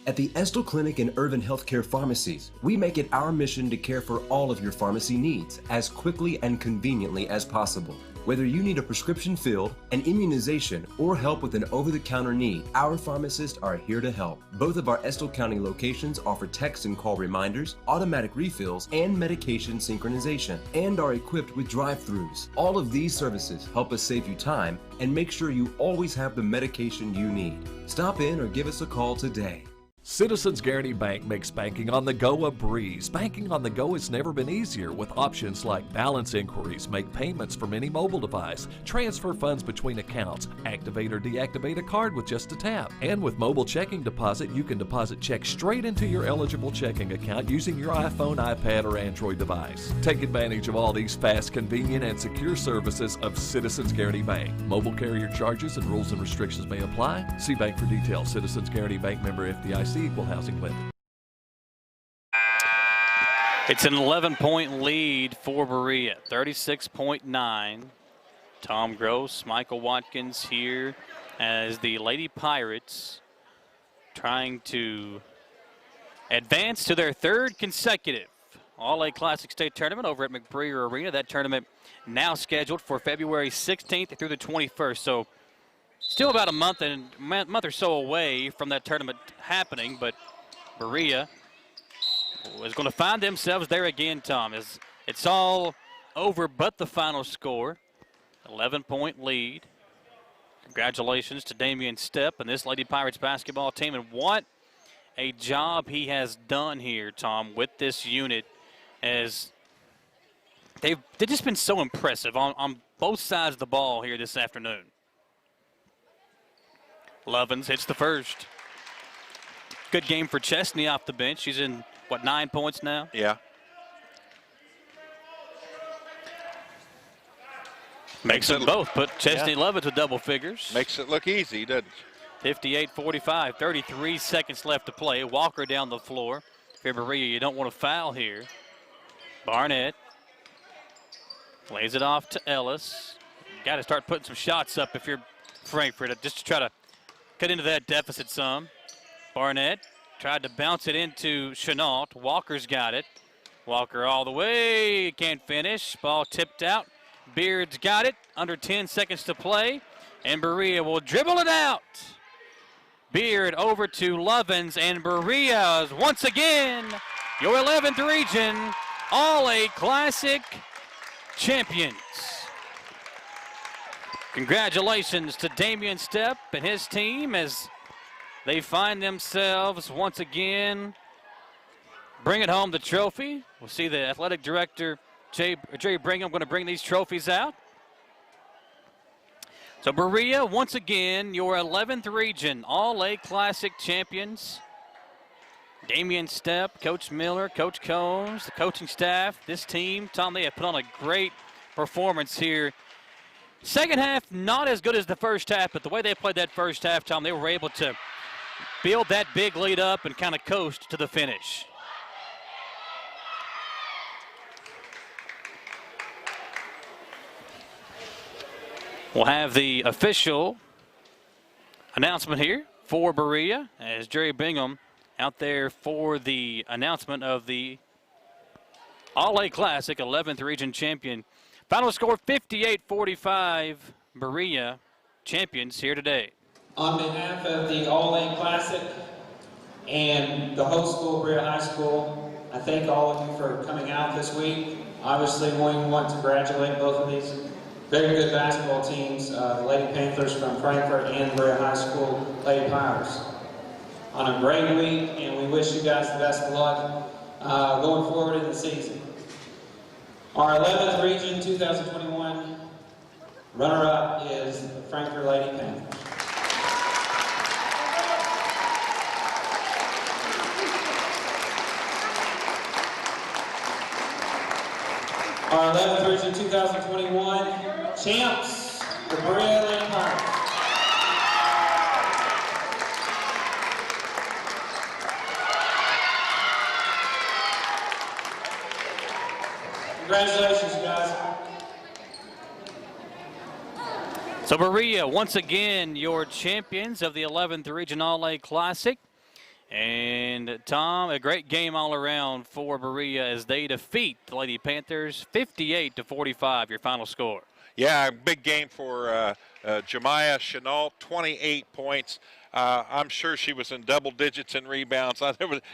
At the Estill Clinic and Irvin Healthcare Pharmacies, we make it our mission to care for all of your pharmacy needs as quickly and conveniently as possible. Whether you need a prescription filled, an immunization, or help with an over-the-counter need, our pharmacists are here to help. Both of our Estill County locations offer text and call reminders, automatic refills, and medication synchronization, and are equipped with drive-thrus. All of these services help us save you time and make sure you always have the medication you need. Stop in or give us a call today. Citizens Guaranty Bank makes banking on the go a breeze. Banking on the go has never been easier with options like balance inquiries, make payments from any mobile device, transfer funds between accounts, activate or deactivate a card with just a tap. And with mobile checking deposit, you can deposit checks straight into your eligible checking account using your iPhone, iPad, or Android device. Take advantage of all these fast, convenient, and secure services of Citizens Guaranty Bank. Mobile carrier charges and rules and restrictions may apply. See bank for details. Citizens Guaranty Bank, member FDIC. Equal housing lender. It's an 11-point lead for Berea, 36.9. Tom Gross, Michael Watkins here as the Lady Pirates trying to advance to their third consecutive All-A Classic State Tournament over at McBreer Arena. That tournament now scheduled for February 16th through the 21st. So still about a month or so away from that tournament happening, but Berea is going to find themselves there again, Tom. It's all over but the final score. 11-point lead. Congratulations to Damian Stepp and this Lady Pirates basketball team, and what a job he has done here, Tom, with this unit, as they've just been so impressive on both sides of the ball here this afternoon. Lovins hits the first. Good game for Chesney off the bench. She's in, 9 points now? Yeah. Makes them both. Put Chesney Lovins with double figures. Makes it look easy, doesn't it? 58-45, 33 seconds left to play. Walker down the floor. For Berea, you don't want to foul here. Barnett lays it off to Ellis. Got to start putting some shots up if you're Frankfort, just to try to cut into that deficit some. Barnett tried to bounce it into Chenault. Walker's got it. Walker all the way, can't finish. Ball tipped out. Beard's got it. Under 10 seconds to play. And Berea will dribble it out. Beard over to Lovins, and Berea is once again your 11th region All-A Classic champions. Congratulations to Damian Stepp and his team as they find themselves once again bringing home the trophy. We'll see the athletic director, Jerry Brigham, going to bring these trophies out. So Berea, once again, your 11th region All-A Classic champions. Damian Stepp, Coach Miller, Coach Combs, the coaching staff, this team. Tom, they have put on a great performance here. Second half, not as good as the first half, but the way they played that first half, Tom, they were able to build that big lead up and kind of coast to the finish. We'll have the official announcement here for Berea as Jerry Bingham out there for the announcement of the All-A Classic 11th region champion. Final score 58-45, Berea champions here today. On behalf of the All-A Classic and the host school, Berea High School, I thank all of you for coming out this week. Obviously, we want to congratulate both of these very good basketball teams, the Lady Panthers from Frankfort and Berea High School Lady Pirates. On a great week, and we wish you guys the best of luck going forward in the season. Our 11th Region 2021 runner-up is the Frankfort Lady Panthers. Our 11th Region 2021 champs, the Berea Lady Pirates. Congratulations, guys. So Berea, once again, your champions of the 11th Region All-A Classic. And Tom, a great game all around for Berea as they defeat the Lady Panthers 58-45, your final score. Yeah, big game for Jemiah Chenault, 28 points. I'm sure she was in double digits in rebounds.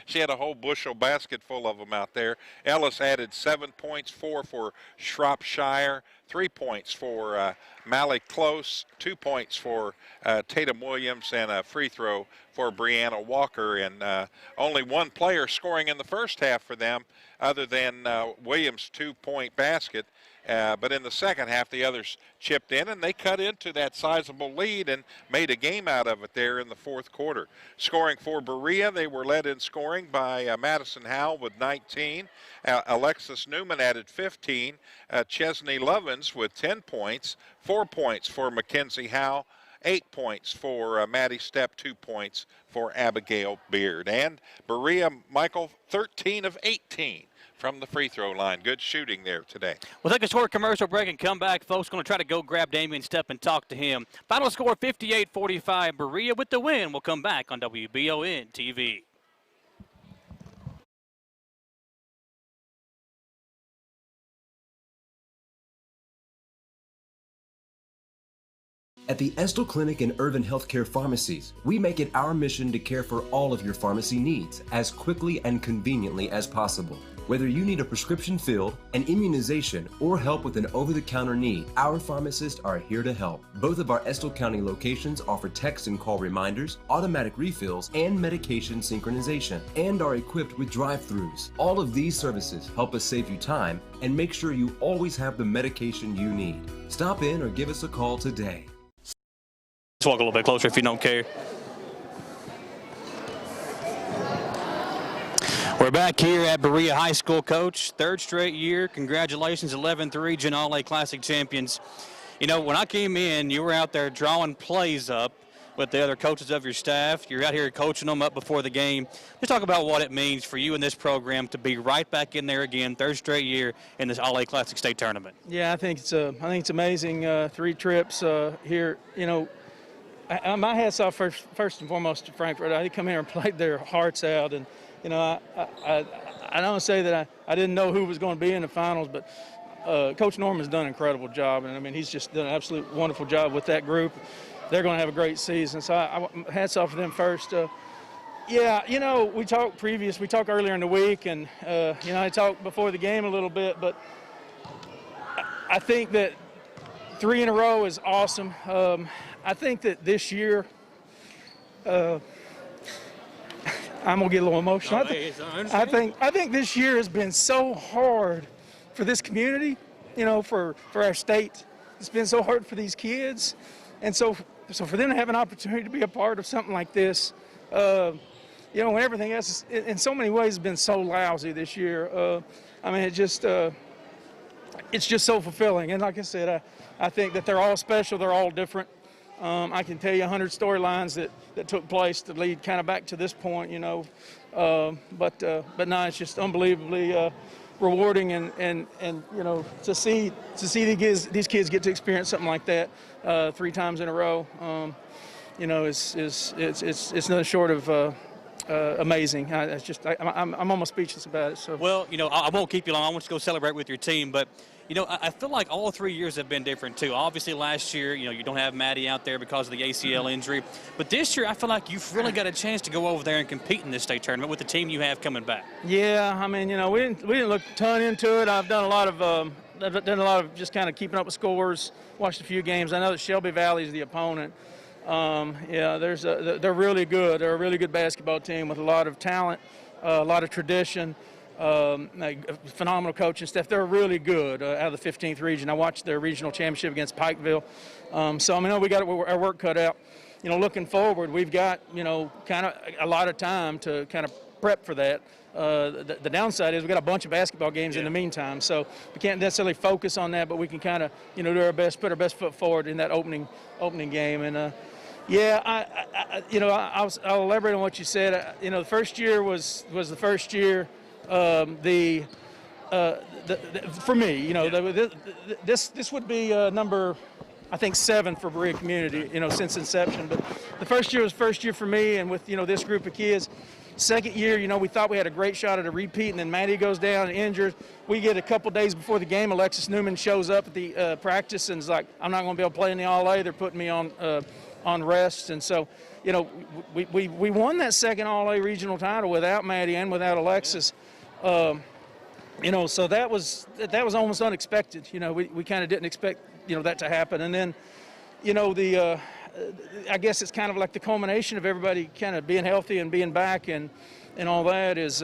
She had a whole bushel basket full of them out there. Ellis added 7 points, 4 for Shropshire, 3 points for Malik Close, 2 points for Tatum Williams, and a free throw for Brianna Walker. And only one player scoring in the first half for them other than Williams' 2-point basket. But in the second half, the others chipped in, and they cut into that sizable lead and made a game out of it there in the fourth quarter. Scoring for Berea, they were led in scoring by Madison Howell with 19. Alexis Newman added 15. Chesney Lovins with 10 points. 4 points for Mackenzie Howell. 8 points for Maddie Stepp, 2 points for Abigail Beard. And Berea, Michael, 13 of 18. From the free throw line. Good shooting there today. We'll take a short commercial break and come back. Folks, going to try to go grab Damian Stepp and talk to him. Final score 58-45. Berea with the win. We'll come back on WBON TV. At the Estill Clinic and Irvin Healthcare Pharmacies, we make it our mission to care for all of your pharmacy needs as quickly and conveniently as possible. Whether you need a prescription filled, an immunization, or help with an over-the-counter need, our pharmacists are here to help. Both of our Estill County locations offer text and call reminders, automatic refills, and medication synchronization, and are equipped with drive-thrus. All of these services help us save you time and make sure you always have the medication you need. Stop in or give us a call today. Let's walk a little bit closer if you don't care. We're back here at Berea High School, Coach. Third straight year. Congratulations, 11th Region All-A Classic champions. You know, when I came in, you were out there drawing plays up with the other coaches of your staff. You're out here coaching them up before the game. Just talk about what it means for you in this program to be right back in there again, third straight year in this All-A Classic State Tournament. Yeah, I think it's amazing. 3 trips here. You know, my hats off first and foremost to Frankfort. They come here and played their hearts out, and you know, I don't say that I didn't know who was going to be in the finals, but Coach Norman's done an incredible job, and I mean he's just done an absolute wonderful job with that group. They're going to have a great season, so hats off to them first. Yeah, you know, we talked earlier in the week, and you know, I talked before the game a little bit, but I think that 3 in a row is awesome. I think that this year, I'm gonna get a little emotional. I think this year has been so hard for this community, you know, for our state. It's been so hard for these kids, and so for them to have an opportunity to be a part of something like this, you know, when everything else in so many ways has been so lousy this year. I mean, it's just so fulfilling. And like I said, I think that they're all special. They're all different. I can tell you 100 storylines that took place to lead kind of back to this point, you know. But no, it's just unbelievably rewarding, and you know, to see these kids get to experience something like that 3 times in a row, you know, it's nothing short of amazing. I'm almost speechless about it. So. Well, you know, I won't keep you long. I want you to go celebrate with your team, but you know, I feel like all 3 years have been different too. Obviously, last year, you know, you don't have Maddie out there because of the ACL injury, but this year, I feel like you've really got a chance to go over there and compete in this state tournament with the team you have coming back. Yeah, I mean, you know, we didn't look a ton into it. I've done a lot of done a lot of just kind of keeping up with scores, watched a few games. I know that Shelby Valley is the opponent. Yeah, they're really good. They're a really good basketball team with a lot of talent, a lot of tradition, phenomenal coaching staff. They're really good out of the 15th region. I watched their regional championship against Pikeville. So, I mean, we got our work cut out. You know, looking forward, we've got, you know, kind of a lot of time to kind of prep for that. The downside is we've got a bunch of basketball games in the meantime, so we can't necessarily focus on that, but we can kind of, you know, do our best, put our best foot forward in that opening game. And yeah, I'll elaborate on what you said. You know, the first year was the first year. For me, you know, this would be number, I think, 7 for Berea Community, you know, since inception. But the first year was first year for me, and with, you know, this group of kids. Second year, you know, we thought we had a great shot at a repeat, and then Maddie goes down and injured. We get a couple days before the game, Alexis Newman shows up at the practice and is like, I'm not going to be able to play in the All-A. They're putting me on rest. And so, you know, we won that second All-A regional title without Maddie and without Alexis. You know, so that was almost unexpected. You know, we kind of didn't expect, you know, that to happen. And then, you know, I guess it's kind of like the culmination of everybody kind of being healthy and being back and all that is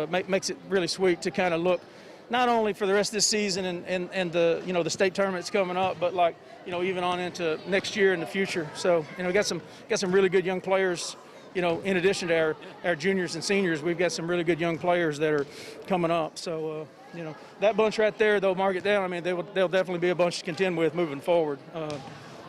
makes it really sweet to kind of look not only for the rest of this season and the, you know, the state tournament's coming up, but like, you know, even on into next year in the future. So, you know, we got some really good young players. You know, in addition to our juniors and seniors, we've got some really good young players that are coming up. So, you know, that bunch right there, they'll mark it down. I mean, they'll definitely be a bunch to contend with moving forward.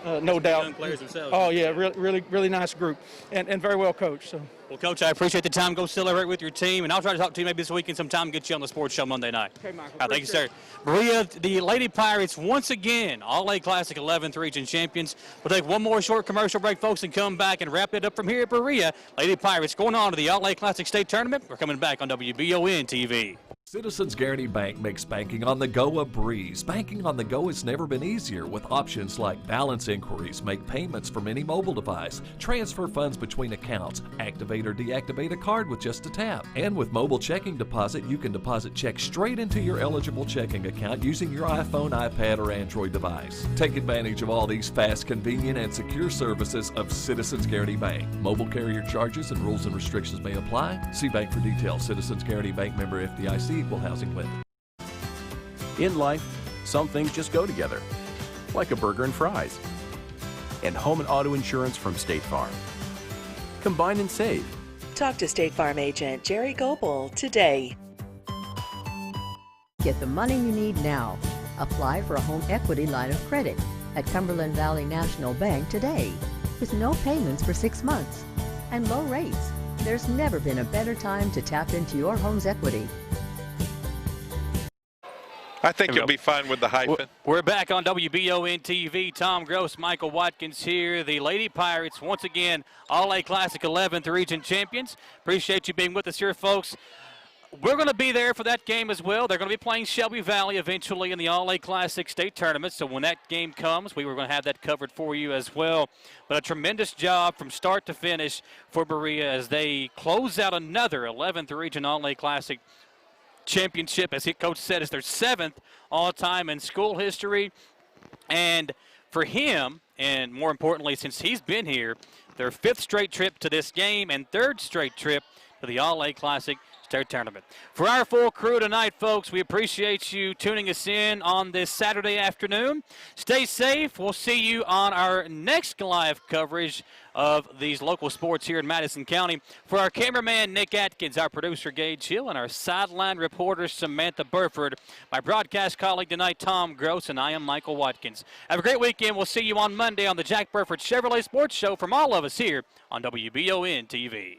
No doubt. Young players themselves. Oh yeah, really nice group, and very well coached. So. Well, Coach, I appreciate the time. Go celebrate with your team, and I'll try to talk to you maybe this weekend sometime, get you on the sports show Monday night. Okay, Michael. Thank you, sir. Berea, the Lady Pirates, once again, All-A Classic 11th Region champions. We'll take one more short commercial break, folks, and come back and wrap it up from here at Berea. Lady Pirates going on to the All-A Classic State Tournament. We're coming back on WBON TV. Citizens Guaranty Bank makes banking on the go a breeze. Banking on the go has never been easier with options like balance inquiries, make payments from any mobile device, transfer funds between accounts, activate or deactivate a card with just a tap. And with mobile checking deposit, you can deposit checks straight into your eligible checking account using your iPhone, iPad, or Android device. Take advantage of all these fast, convenient, and secure services of Citizens Guaranty Bank. Mobile carrier charges and rules and restrictions may apply. See bank for details. Citizens Guaranty Bank, member FDIC. Equal housing lender. In life, some things just go together, like a burger and fries. And home and auto insurance from State Farm. Combine and save. Talk to State Farm agent Jerry Goebel today. Get the money you need now. Apply for a home equity line of credit at Cumberland Valley National Bank today with no payments for 6 months and low rates. There's never been a better time to tap into your home's equity. I think you'll be fine with the hyphen. We're back on WBON TV. Tom Gross, Michael Watkins here. The Lady Pirates, once again, All-A Classic 11th Region champions. Appreciate you being with us here, folks. We're going to be there for that game as well. They're going to be playing Shelby Valley eventually in the All-A Classic State Tournament. So when that game comes, we were going to have that covered for you as well. But a tremendous job from start to finish for Berea as they close out another 11th Region All-A Classic championship. As Coach said, it's their 7th all-time in school history. And for him, and more importantly, since he's been here, their 5th straight trip to this game and 3rd straight trip to the All-A Classic State Tournament. For our full crew tonight, folks, we appreciate you tuning us in on this Saturday afternoon. Stay safe. We'll see you on our next live coverage of these local sports here in Madison County. For our cameraman, Nick Atkins, our producer, Gage Hill, and our sideline reporter, Samantha Burford, my broadcast colleague tonight, Tom Gross, and I am Michael Watkins. Have a great weekend. We'll see you on Monday on the Jack Burford Chevrolet Sports Show from all of us here on WBON TV.